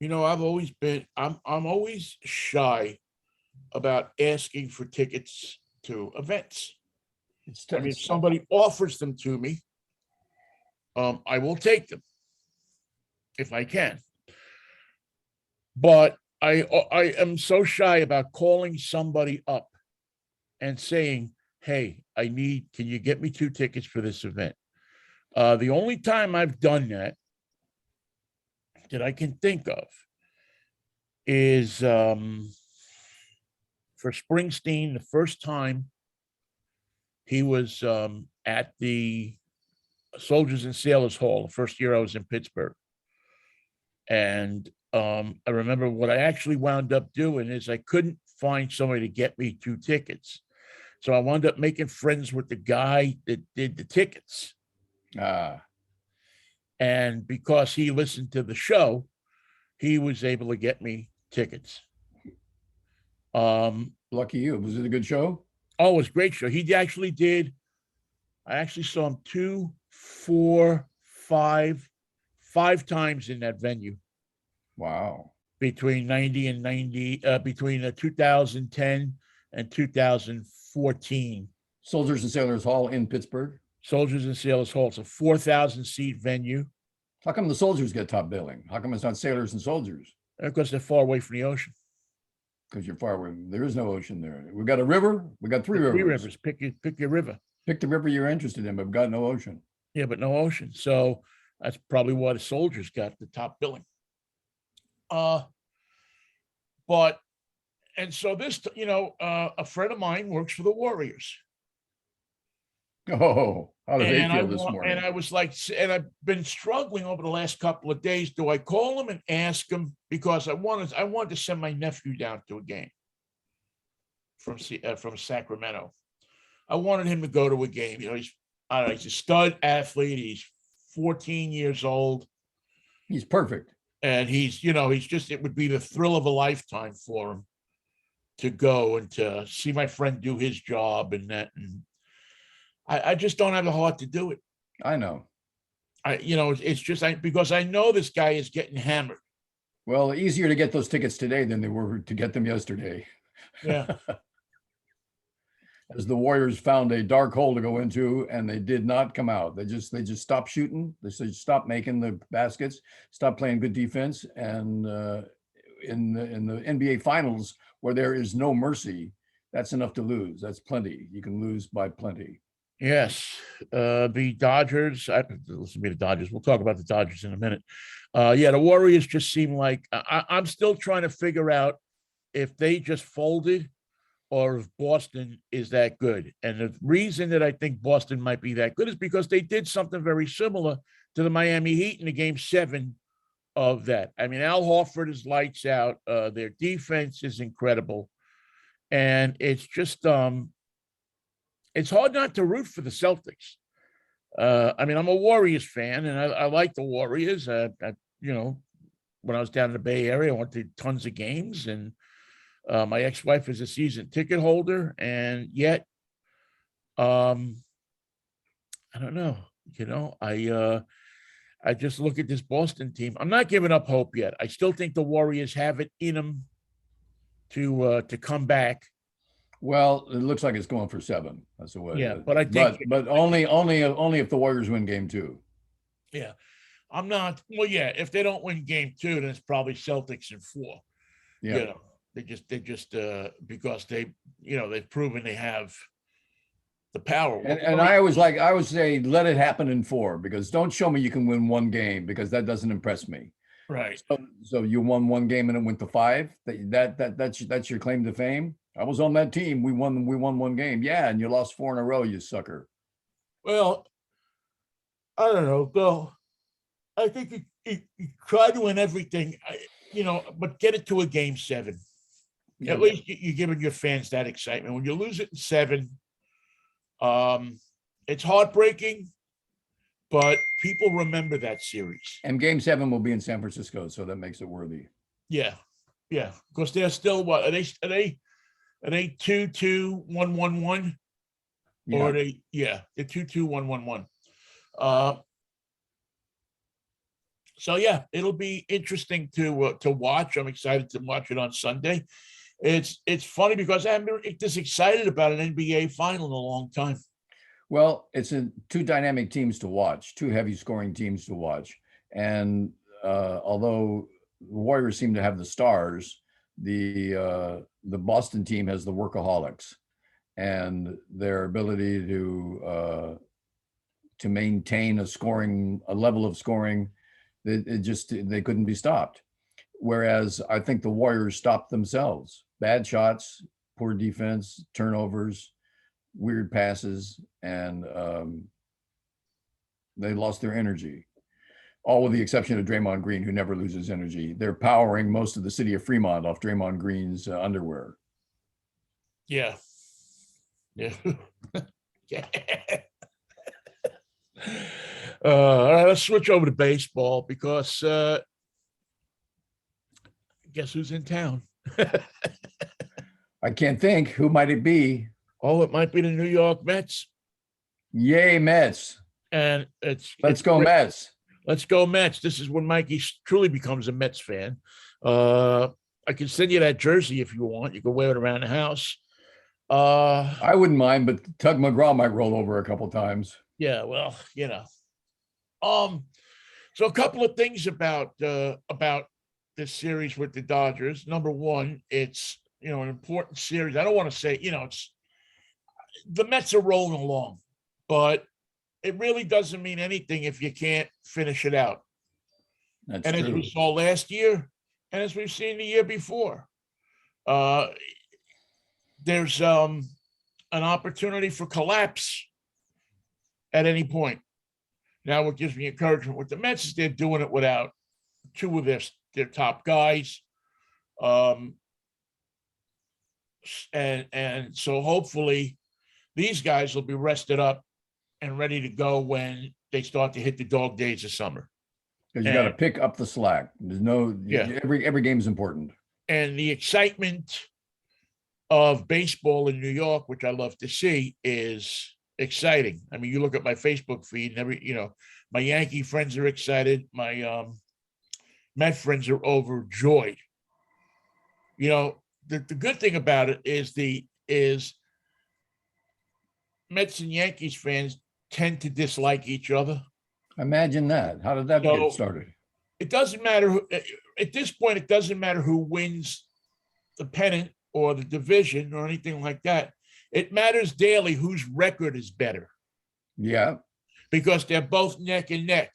I'm always shy about asking for tickets to events. I mean, if somebody offers them to me, I will take them if I can. But I am so shy about calling somebody up and saying, "Hey, can you get me 2 tickets for this event?" The only time I've done that I can think of is for Springsteen. The first time he was at the Soldiers and Sailors Hall, the first year I was in Pittsburgh. And I remember what I actually wound up doing is I couldn't find somebody to get me 2 tickets. So I wound up making friends with the guy that did the tickets. And because he listened to the show, he was able to get me tickets. Lucky you. Was it a good show? Oh, it was a great show. He actually did. I actually saw him 2, 4, 5 times in that venue. Wow. Between 90 and 90, between 2010 and 2014. Soldiers and Sailors Hall in Pittsburgh. Soldiers and Sailors Hall. It's a 4,000 seat venue. How come the soldiers get top billing? How come it's not sailors and soldiers? Because they're far away from the ocean. Because you're far away. There is no ocean there. We got a river. We got 3 rivers. 3 rivers. Pick your river. Pick the river you're interested in, but we've got no ocean. Yeah, but no ocean. So that's probably why the soldiers got the top billing. And so this, a friend of mine works for the Warriors. Oh, how did they feel this morning? And I was like, and I've been struggling over the last couple of days. Do I call him and ask him? Because I wanted to send my nephew down to a game from Sacramento. I wanted him to go to a game. He's a stud athlete. He's 14 years old. He's perfect. And it would be the thrill of a lifetime for him to go and to see my friend do his job and that. And I just don't have the heart to do it. I know. It's just because I know this guy is getting hammered. Well, easier to get those tickets today than they were to get them yesterday. Yeah. As the Warriors found a dark hole to go into, and they did not come out. They just stopped shooting. They said stop making the baskets, stop playing good defense, and in the NBA Finals, where there is no mercy, that's enough to lose. That's plenty. You can lose by plenty. Yes, the Dodgers. Listen to the Dodgers. We'll talk about the Dodgers in a minute. The Warriors just seem like I'm still trying to figure out if they just folded or if Boston is that good. And the reason that I think Boston might be that good is because they did something very similar to the Miami Heat in the Game 7 of that. I mean, Al Horford is lights out. Their defense is incredible. And it's just, it's hard not to root for the Celtics. I mean, I'm a Warriors fan, and I like the Warriors. When I was down in the Bay Area, I went to tons of games, and my ex-wife is a season ticket holder, and yet, I don't know. I just look at this Boston team. I'm not giving up hope yet. I still think the Warriors have it in them to come back. Well, it looks like it's going for 7. That's the way. Yeah, but I think, but only if the Warriors win Game 2. Yeah, I'm not. Well, yeah, if they don't win Game 2, then it's probably Celtics in 4. Yeah, they just because they've proven they have the power. And I would say let it happen in 4, because don't show me you can win 1 game, because that doesn't impress me. Right. So you won 1 game and it went to 5. That's your claim to fame. I was on that team. We won 1 game. Yeah, and you lost 4 in a row, you sucker. Well, I don't know, Bill. I think you try to win everything, but get it to a Game 7. Yeah. At least you're giving your fans that excitement. When you lose it in 7, it's heartbreaking, but people remember that series. And Game 7 will be in San Francisco, so that makes it worthy. Yeah, because they're still what are they 2-2-1-1-1, or they're 2-2-1-1-1. So yeah, it'll be interesting to watch. I'm excited to watch it on Sunday. It's funny because I haven't been this excited about an NBA final in a long time. Well, it's two dynamic teams to watch, two heavy scoring teams to watch. And although the Warriors seem to have the stars, the Boston team has the workaholics, and their ability to maintain a level of scoring, they couldn't be stopped. Whereas I think the Warriors stopped themselves. Bad shots, poor defense, turnovers, weird passes, and they lost their energy. All with the exception of Draymond Green, who never loses energy. They're powering most of the city of Fremont off Draymond Green's underwear. Yeah. Yeah. Yeah. All right, let's switch over to baseball because guess who's in town? I can't think. Who might it be? Oh, it might be the New York Mets. Yay, Mets. And Let's go, Mets. Let's go, Mets. This is when Mikey truly becomes a Mets fan. I can send you that jersey if you want. You can wear it around the house. I wouldn't mind, but Tug McGraw might roll over a couple times. Yeah, well, you know. So a couple of things about this series with the Dodgers. Number one, it's an important series. I don't want to say, it's the Mets are rolling along, but it really doesn't mean anything if you can't finish it out. That's and true. As we saw last year, and as we've seen the year before, there's an opportunity for collapse at any point. Now, what gives me encouragement with the Mets is they're doing it without two of their top guys. And so hopefully these guys will be rested up and ready to go when they start to hit the dog days of summer. Because you got to pick up the slack. There's every game is important. And the excitement of baseball in New York, which I love to see, is exciting. I mean, you look at my Facebook feed and my Yankee friends are excited. My Met friends are overjoyed. The good thing about it is Mets and Yankees fans tend to dislike each other. Imagine that. How did that get started? It doesn't matter at this point. It doesn't matter who wins the pennant or the division or anything like that. It matters daily whose record is better. Yeah. Because they're both neck and neck.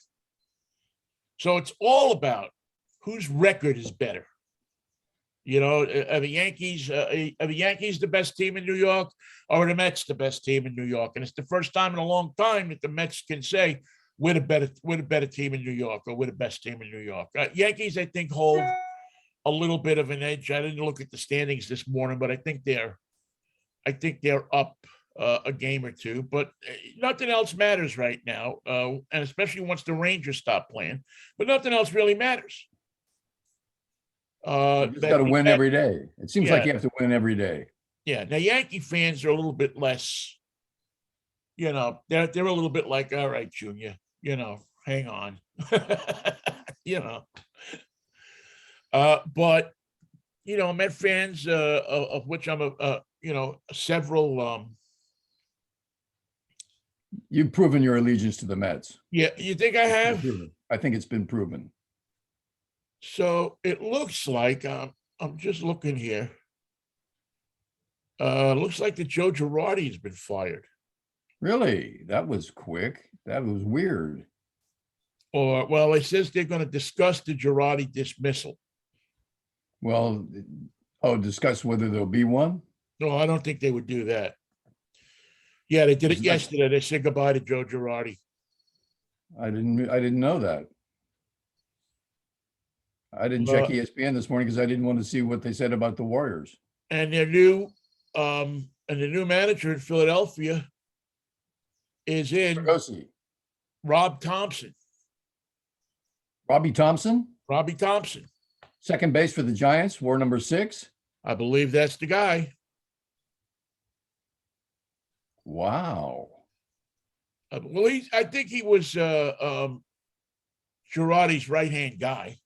So it's all about whose record is better. Are the Yankees the best team in New York, or are the Mets the best team in New York? And it's the first time in a long time that the Mets can say we're the better team in New York, or we're the best team in New York. Yankees, I think, hold a little bit of an edge. I didn't look at the standings this morning, but I think they're up a game or two. But nothing else matters right now, and especially once the Rangers stop playing. But nothing else really matters. You just got to win every day. It seems like you have to win every day. Yeah. Now, Yankee fans are a little bit less, they're a little bit like, all right, Junior, hang on, but, Met fans, of which I'm several. You've proven your allegiance to the Mets. Yeah. You think I have? I think it's been proven. So it looks like I'm just looking here. Looks like that Joe Girardi has been fired. Really? That was quick. That was weird. Well, it says they're going to discuss the Girardi dismissal. Well, discuss whether there'll be one? No, I don't think they would do that. Yeah, they did it yesterday. They said goodbye to Joe Girardi. I didn't know that. I didn't check ESPN this morning because I didn't want to see what they said about the Warriors. And their new manager in Philadelphia is in Rob Thompson. Robbie Thompson? Robbie Thompson. Second base for the Giants, war number 6. I believe that's the guy. Wow. Well, I think he was Girardi's right-hand guy.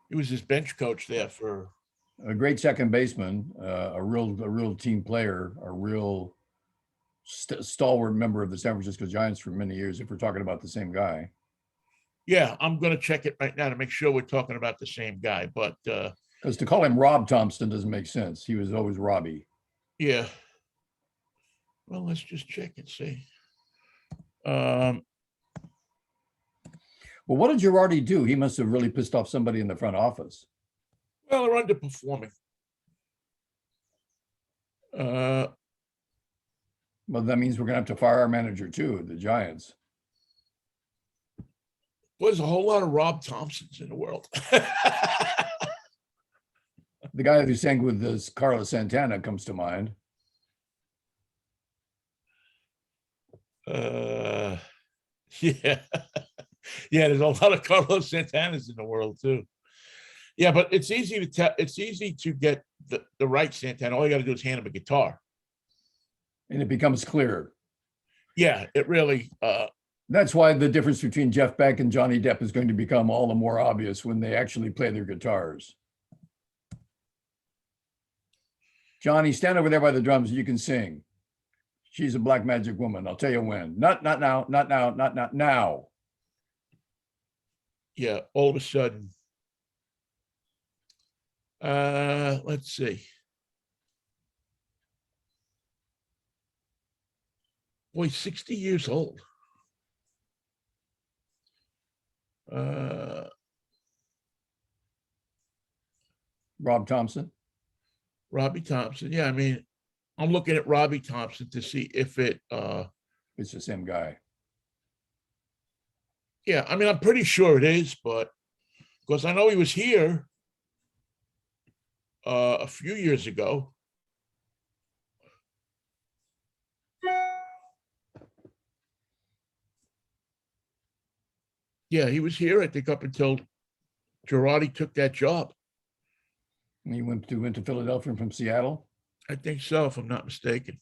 He was his bench coach there for a great second baseman, a real team player, a real stalwart member of the San Francisco Giants for many years, if we're talking about the same guy. Yeah, I'm going to check it right now to make sure we're talking about the same guy. But because to call him Rob Thompson doesn't make sense. He was always Robbie. Yeah. Well, let's just check and see. Well, what did Girardi do? He must have really pissed off somebody in the front office. Well, they're underperforming. Well, that means we're going to have to fire our manager too, the Giants. There's a whole lot of Rob Thompsons in the world. The guy who sang with this Carlos Santana comes to mind. Yeah. Yeah, there's a lot of Carlos Santanas in the world too. Yeah, but it's easy to tell. It's easy to get the right Santana. All you got to do is hand him a guitar, and it becomes clear. Yeah, it really. That's why the difference between Jeff Beck and Johnny Depp is going to become all the more obvious when they actually play their guitars. Johnny, stand over there by the drums. You can sing. She's a black magic woman. I'll tell you when. Not now. Not now. Not now. Yeah, all of a sudden. Let's see. Boy, 60 years old. Rob Thompson. Robbie Thompson. Yeah, I mean, I'm looking at Robbie Thompson to see if it's the same guy. Yeah, I mean, I'm pretty sure it is, but because I know he was here a few years ago. Yeah, he was here, I think, up until Girardi took that job. He went to Philadelphia from Seattle? I think so, if I'm not mistaken.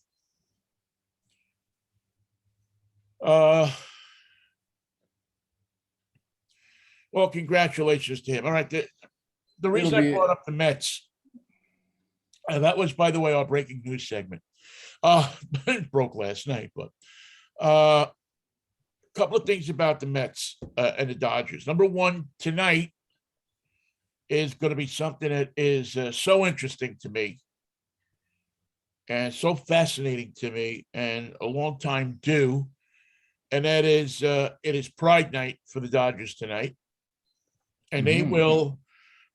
Well, congratulations to him. All right. The reason I brought up the Mets, that was, by the way, our breaking news segment. It broke last night, but a couple of things about the Mets and the Dodgers. Number one, tonight is going to be something that is so interesting to me and so fascinating to me and a long time due. And that is, it is Pride Night for the Dodgers tonight. And they will,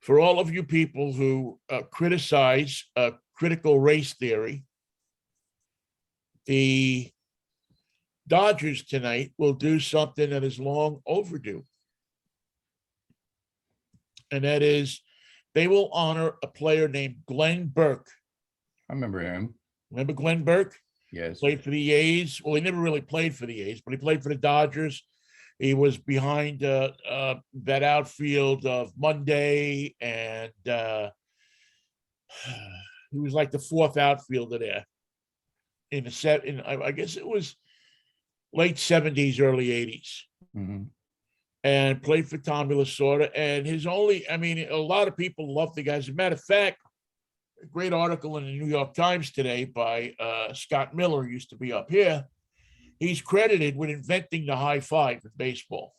for all of you people who criticize critical race theory, the Dodgers tonight will do something that is long overdue. And that is, they will honor a player named Glenn Burke. I remember him. Remember Glenn Burke? Yes. Played for the A's. Well, he never really played for the A's, but he played for the Dodgers. He was behind that outfield of Monday, and he was like the fourth outfielder there in the set. I guess it was late 70s, early 80s, and played for Tommy Lasorda. And a lot of people love the guy. As a matter of fact, a great article in the New York Times today by Scott Miller, who used to be up here. He's credited with inventing the high five in baseball.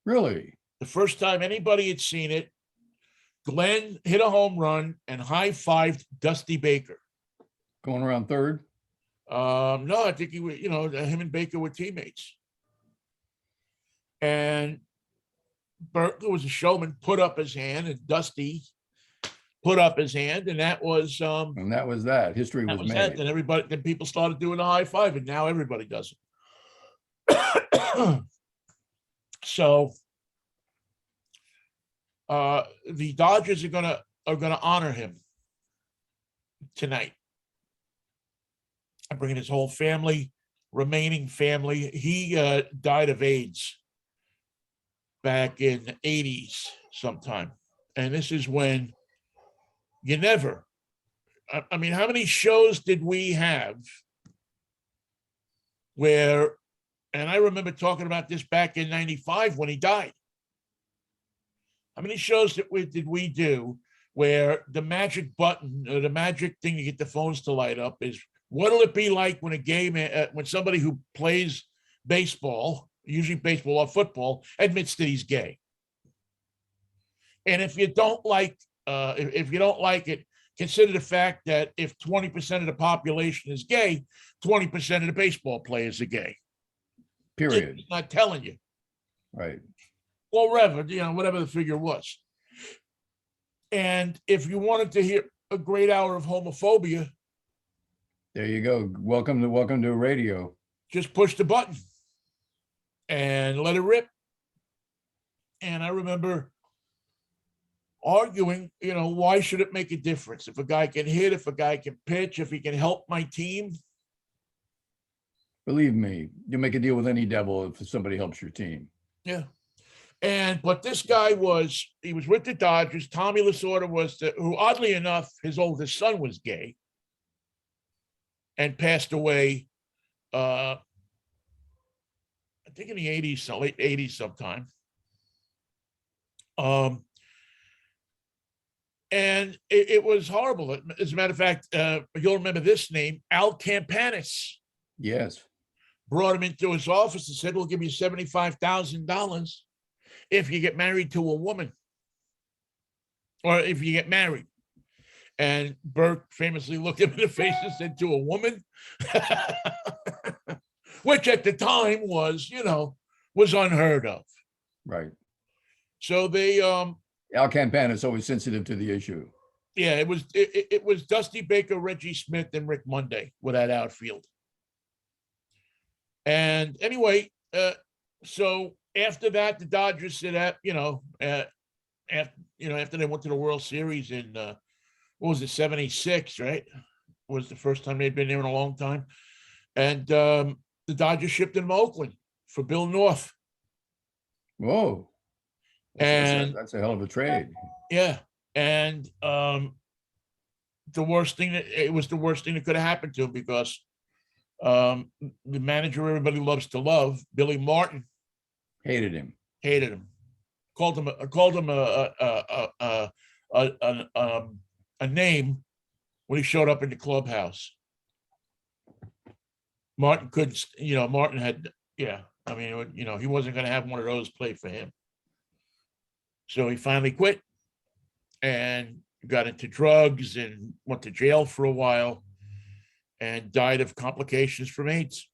Really? The first time anybody had seen it, Glenn hit a home run and high-fived Dusty Baker. Going around third? No, I think he was, him and Baker were teammates. And Burke, who was a showman, put up his hand, and Dusty put up his hand, and that was that. History was made. And then people started doing the high five, and now everybody does it. So the Dodgers are gonna honor him tonight. I'm bringing his whole remaining family. He died of AIDS back in the 80s sometime, and this is when you never. I mean, how many shows did we have where, and I remember talking about this back in 95 when he died. How many shows did we do where the magic button or the magic thing to get the phones to light up is what'll it be like when a game, when somebody who plays baseball, usually baseball or football, admits that he's gay? And if you don't like, if you don't like it, consider the fact that if 20% of the population is gay, 20% of the baseball players are gay. Period. It's not telling you. Right. Or whatever, whatever the figure was. And if you wanted to hear a great hour of homophobia, there you go. Welcome to radio. Just push the button and let it rip. And I remember arguing, why should it make a difference? If a guy can hit, if a guy can pitch, if he can help my team. Believe me, you make a deal with any devil if somebody helps your team. Yeah. But this guy he was with the Dodgers. Tommy Lasorda who oddly enough, his oldest son was gay and passed away, I think in the 80s, late 80s sometime. And it was horrible. As a matter of fact, you'll remember this name, Al Campanis. Yes. Brought him into his office and said, we'll give you $75,000 if you get married to a woman, or if you get married. And Burke famously looked him in the face and said, to a woman, which at the time was unheard of. Right. So they, Al Campana is always sensitive to the issue. Yeah, it was Dusty Baker, Reggie Smith, and Rick Monday with that outfield. And anyway, so after that, the Dodgers said that, after they went to the World Series in, what was it, 76, right? Was the first time they'd been there in a long time. And the Dodgers shipped him to Oakland for Bill North. Whoa. That's a hell of a trade. Yeah. And it was the worst thing that could have happened to him, because the manager everybody loves to love, Billy Martin, hated him. Called him a name when he showed up in the clubhouse. Martin couldn't, Martin had, he wasn't going to have one of those play for him. So he finally quit and got into drugs and went to jail for a while and died of complications from AIDS.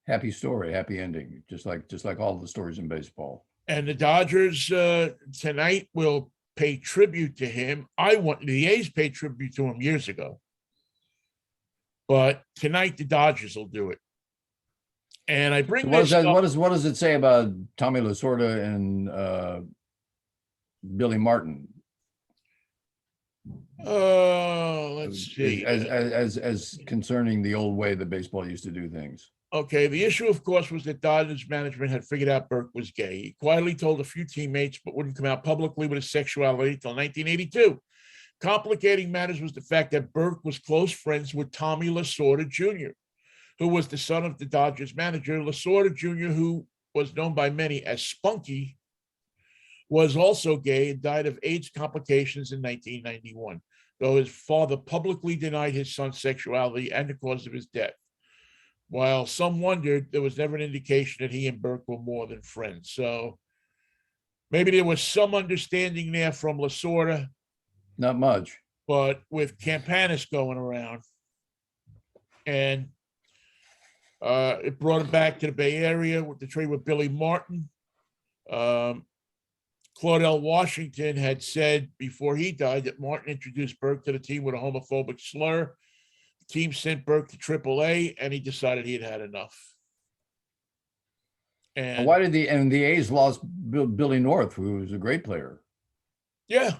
Happy story, happy ending, just like all the stories in baseball. And the Dodgers tonight will pay tribute to him. The A's paid tribute to him years ago, but tonight the Dodgers will do it. And I bring what does it say about Tommy Lasorda and Billy Martin? Let's see. As concerning the old way that baseball used to do things. Okay, the issue, of course, was that Dodgers management had figured out Burke was gay. He quietly told a few teammates, but wouldn't come out publicly with his sexuality until 1982. Complicating matters was the fact that Burke was close friends with Tommy Lasorda Jr., who was the son of the Dodgers manager. Lasorda Jr., who was known by many as Spunky, was also gay and died of AIDS complications in 1991, though his father publicly denied his son's sexuality and the cause of his death. While some wondered, there was never an indication that he and Burke were more than friends. So maybe there was some understanding there from Lasorda. Not much. But with Campanis going around, and it brought him back to the Bay Area with the trade with Billy Martin. Claudel Washington had said before he died that Martin introduced Burke to the team with a homophobic slur. The team sent Burke to AAA, and he decided he had had enough. And why did the A's lost Billy North, who was a great player? Yeah.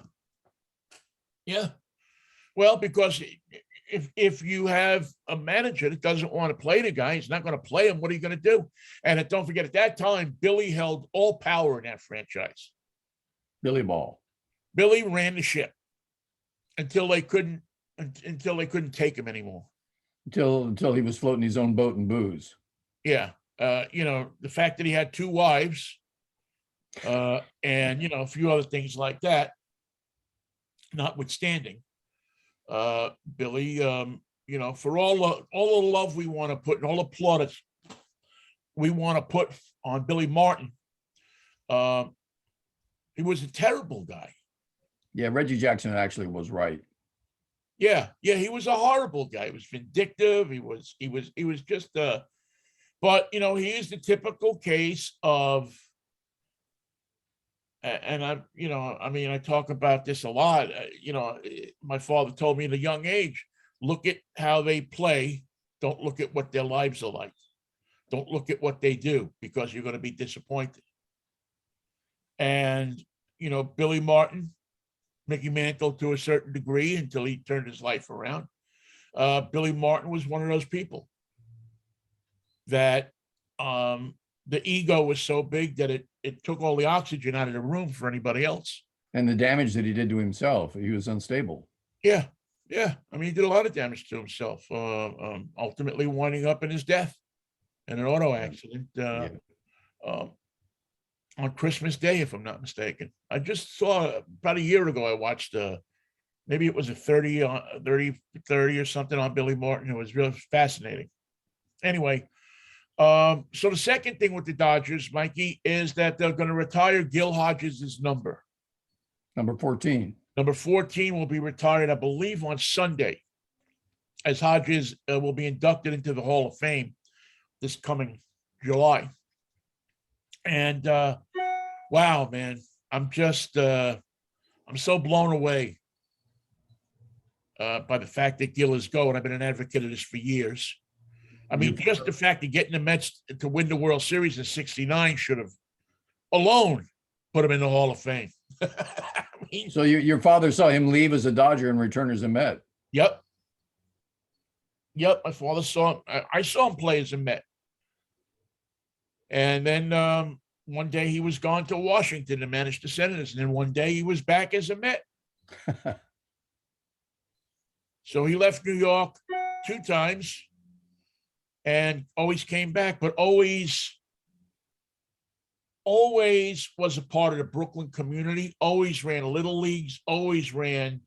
Well, because if you have a manager that doesn't want to play the guy, he's not going to play him. What are you going to do? And don't forget, at that time, Billy held all power in that franchise. Billy Ball. Billy ran the ship until they couldn't take him anymore. Until he was floating his own boat in booze. Yeah. The fact that he had two wives And a few other things like that. Notwithstanding, Billy, for all the love we want to put and all the plaudits we want to put on Billy Martin, he was a terrible guy. Yeah, Reggie Jackson actually was right. Yeah, he was a horrible guy. He was vindictive. He was just but he is the typical case of, and I talk about this a lot. My father told me at a young age, look at how they play, don't look at what their lives are like. Don't look at what they do, because you're going to be disappointed. And Billy Martin, Mickey Mantle to a certain degree until he turned his life around. Billy Martin was one of those people that the ego was so big that it took all the oxygen out of the room for anybody else. And the damage that he did to himself, he was unstable. Yeah. I mean, he did a lot of damage to himself, ultimately winding up in his death in an auto accident on Christmas Day, if I'm not mistaken. I just saw about a year ago, I watched maybe it was a 30 or something on Billy Martin. It was really fascinating. Anyway, so the second thing with the Dodgers, Mikey, is that they're going to retire Gil Hodges' number. Number 14. Number 14 will be retired, I believe, on Sunday, as Hodges will be inducted into the Hall of Fame this coming July. And wow, man, I'm so blown away by the fact that Gil is going. I've been an advocate of this for years. I mean, just the fact of getting the Mets to win the World Series in '69 should have alone put him in the Hall of Fame. So your father saw him leave as a Dodger and return as a Met. Yep. My father saw him. I saw him play as a Met. And then one day he was gone to Washington to manage the Senators. And then one day he was back as a Met. So he left New York 2 times and always came back, but always was a part of the Brooklyn community, always ran little leagues, always ran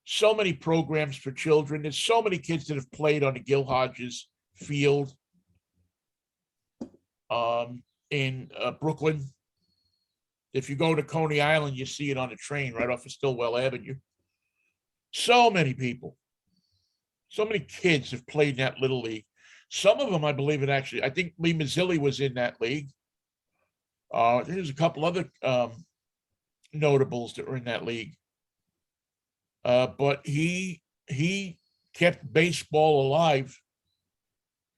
so many programs for children. There's so many kids that have played on the Gil Hodges field in Brooklyn. If you go to Coney Island, you see it on the train right off of Stillwell Avenue. So many people, so many kids have played in that little league. Some of them, I believe it actually, I think Lee Mazzilli was in that league. There's a couple other notables that were in that league. But he kept baseball alive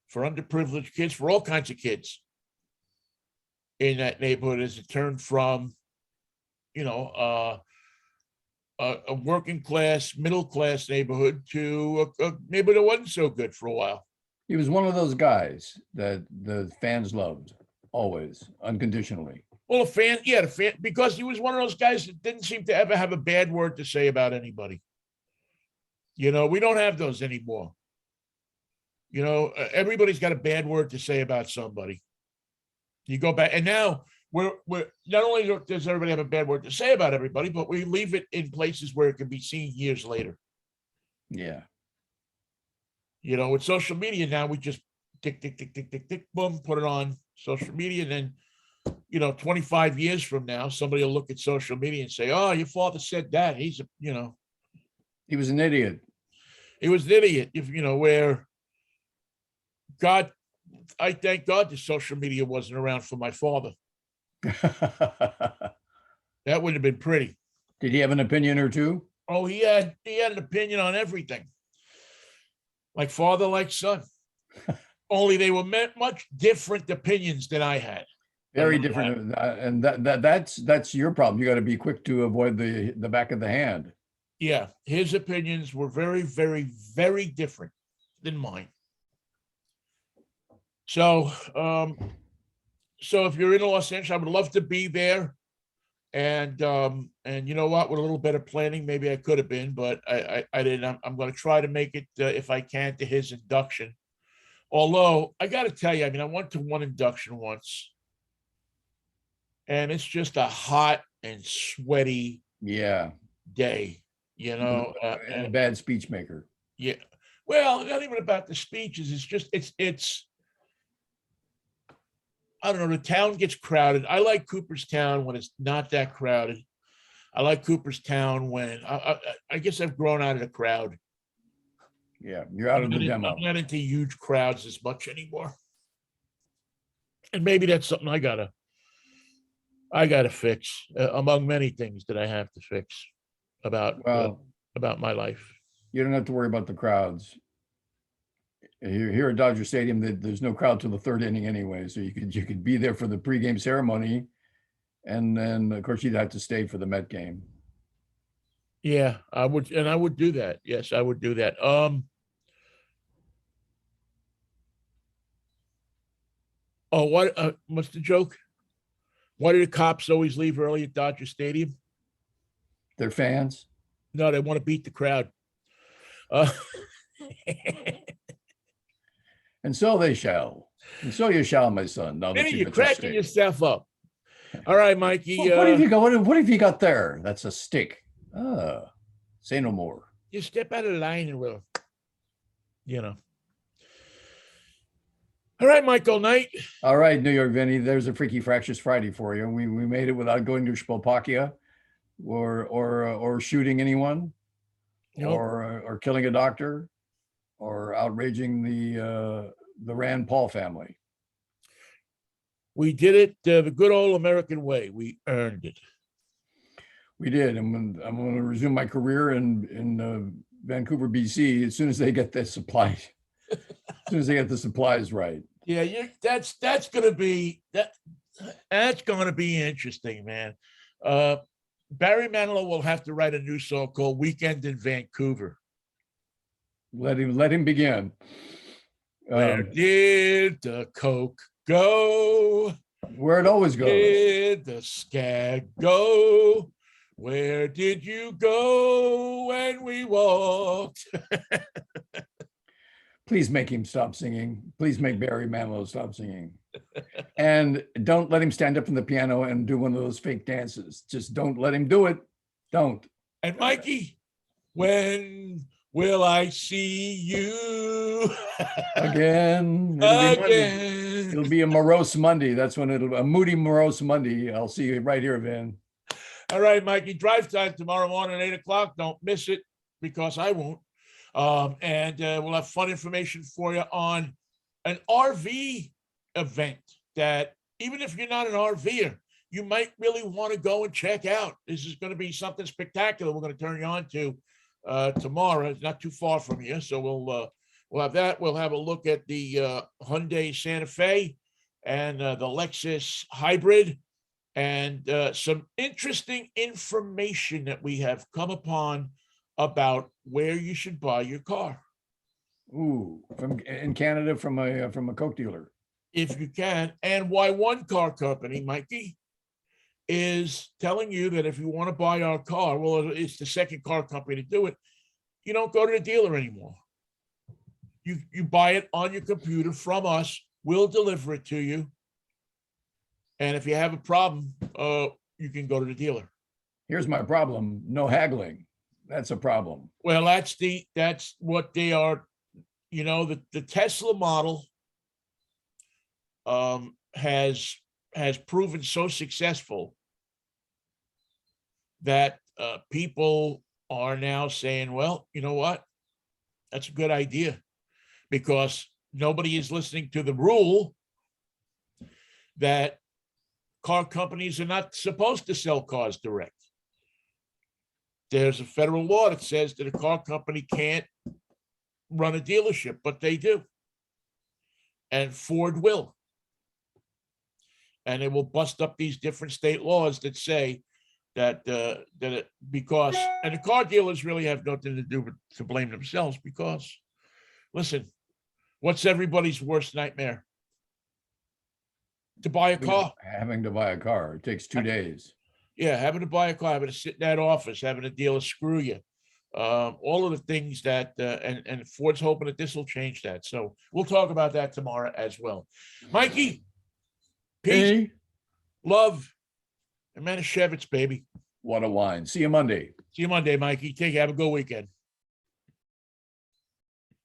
for underprivileged kids, for all kinds of kids in that neighborhood, as it turned from, a working class, middle class neighborhood to a neighborhood that wasn't so good for a while. He was one of those guys that the fans loved, always, unconditionally. Well, the fan, because he was one of those guys that didn't seem to ever have a bad word to say about anybody. We don't have those anymore. Everybody's got a bad word to say about somebody. You go back, and now we're not only does everybody have a bad word to say about everybody, but we leave it in places where it can be seen years later. Yeah. With social media now, we just tick, boom, put it on social media. And then, 25 years from now, somebody will look at social media and say, oh, your father said that. He was an idiot. He was an idiot. Where I thank God that social media wasn't around for my father. That would have been pretty. Did he have an opinion or two? Oh, he had an opinion on everything. Like father, like son. Only they were much different opinions than I had. Very different, and that's your problem. You got to be quick to avoid the back of the hand. Yeah, his opinions were very, very, very different than mine. So, if you're in Los Angeles, I would love to be there. And you know what? With a little bit of planning, maybe I could have been, but I didn't. I'm going to try to make it if I can to his induction. Although I got to tell you, I went to one induction once, and it's just a hot and sweaty Yeah. day, you know. And a bad speech maker. Yeah. Well, not even about the speeches. It's just it's. I don't know. The town gets crowded. I like Cooperstown when it's not that crowded. I like Cooperstown when I guess I've grown out of the crowd. Yeah, you're out of the demo. I'm not into huge crowds as much anymore. And maybe that's something I gotta fix, among many things that I have to fix about my life. You don't have to worry about the crowds. Here at Dodger Stadium, there's no crowd till the third inning anyway, so you could be there for the pregame ceremony, and then of course you'd have to stay for the Met game. Yeah, I would do that. Yes, I would do that. Oh, what's the joke? Why do the cops always leave early at Dodger Stadium? They're fans. No, they want to beat the crowd. And so they shall. And so you shall, my son. Now Vinnie, you're cracking yourself up. All right, Mikey. What have you got? What have you got there? That's a stick. Say no more. You step out of the line and we'll, All right, Michael Knight. All right, New York Vinnie. There's a Freaky Fractious Friday for you. We made it without going to Spolpakia or shooting anyone, or killing a doctor, or outraging the Rand Paul family. We did it the good old American way. We earned it. We did. I'm going to resume my career in Vancouver BC as soon as they get the supplies. As soon as they get the supplies right. Yeah, that's gonna be interesting, man. Barry Manilow will have to write a new song called "Weekend in Vancouver." Let him begin. Where did the Coke go? Where it always goes. Where did the Skag go? Where did you go when we walked? Please make him stop singing. Please make Barry Manilow stop singing. And don't let him stand up from the piano and do one of those fake dances. Just don't let him do it. Don't. And Mikey, when will I see you again? It'll be a morose Monday. That's when a moody morose Monday. I'll see you right here, Vin. All right, Mikey, drive time tomorrow morning at 8:00. Don't miss it, because I won't. And we'll have fun information for you on an RV event that, even if you're not an RVer, you might really want to go and check out. This is going to be something spectacular we're going to turn you on to tomorrow. It's not too far from you, so we'll have that. We'll have a look at the Hyundai Santa Fe and the Lexus Hybrid, and some interesting information that we have come upon about where you should buy your car. Ooh, in Canada from a Coke dealer, if you can, and why one car company, Mikey, is telling you that if you want to buy our car, well, it's the second car company to do it. You don't go to the dealer anymore. You buy it on your computer from us. We'll deliver it to you. And if you have a problem, you can go to the dealer. Here's my problem: no haggling. That's a problem. Well, that's what they are. The Tesla model has proven so successful that people are now saying, well, you know what? That's a good idea, because nobody is listening to the rule that car companies are not supposed to sell cars direct. There's a federal law that says that a car company can't run a dealership, but they do. And Ford will. And it will bust up these different state laws that say that because, and the car dealers really have nothing to do with to blame themselves, because, listen, what's everybody's worst nightmare? To buy a car. Having to buy a car. It takes 2 days. Yeah, having to buy a car, having to sit in that office, having a dealer screw you. All of the things that, and Ford's hoping that this will change that. So we'll talk about that tomorrow as well. Mikey, peace, love, Manischewitz, baby. What a wine. See you Monday. See you Monday, Mikey. Have a good weekend.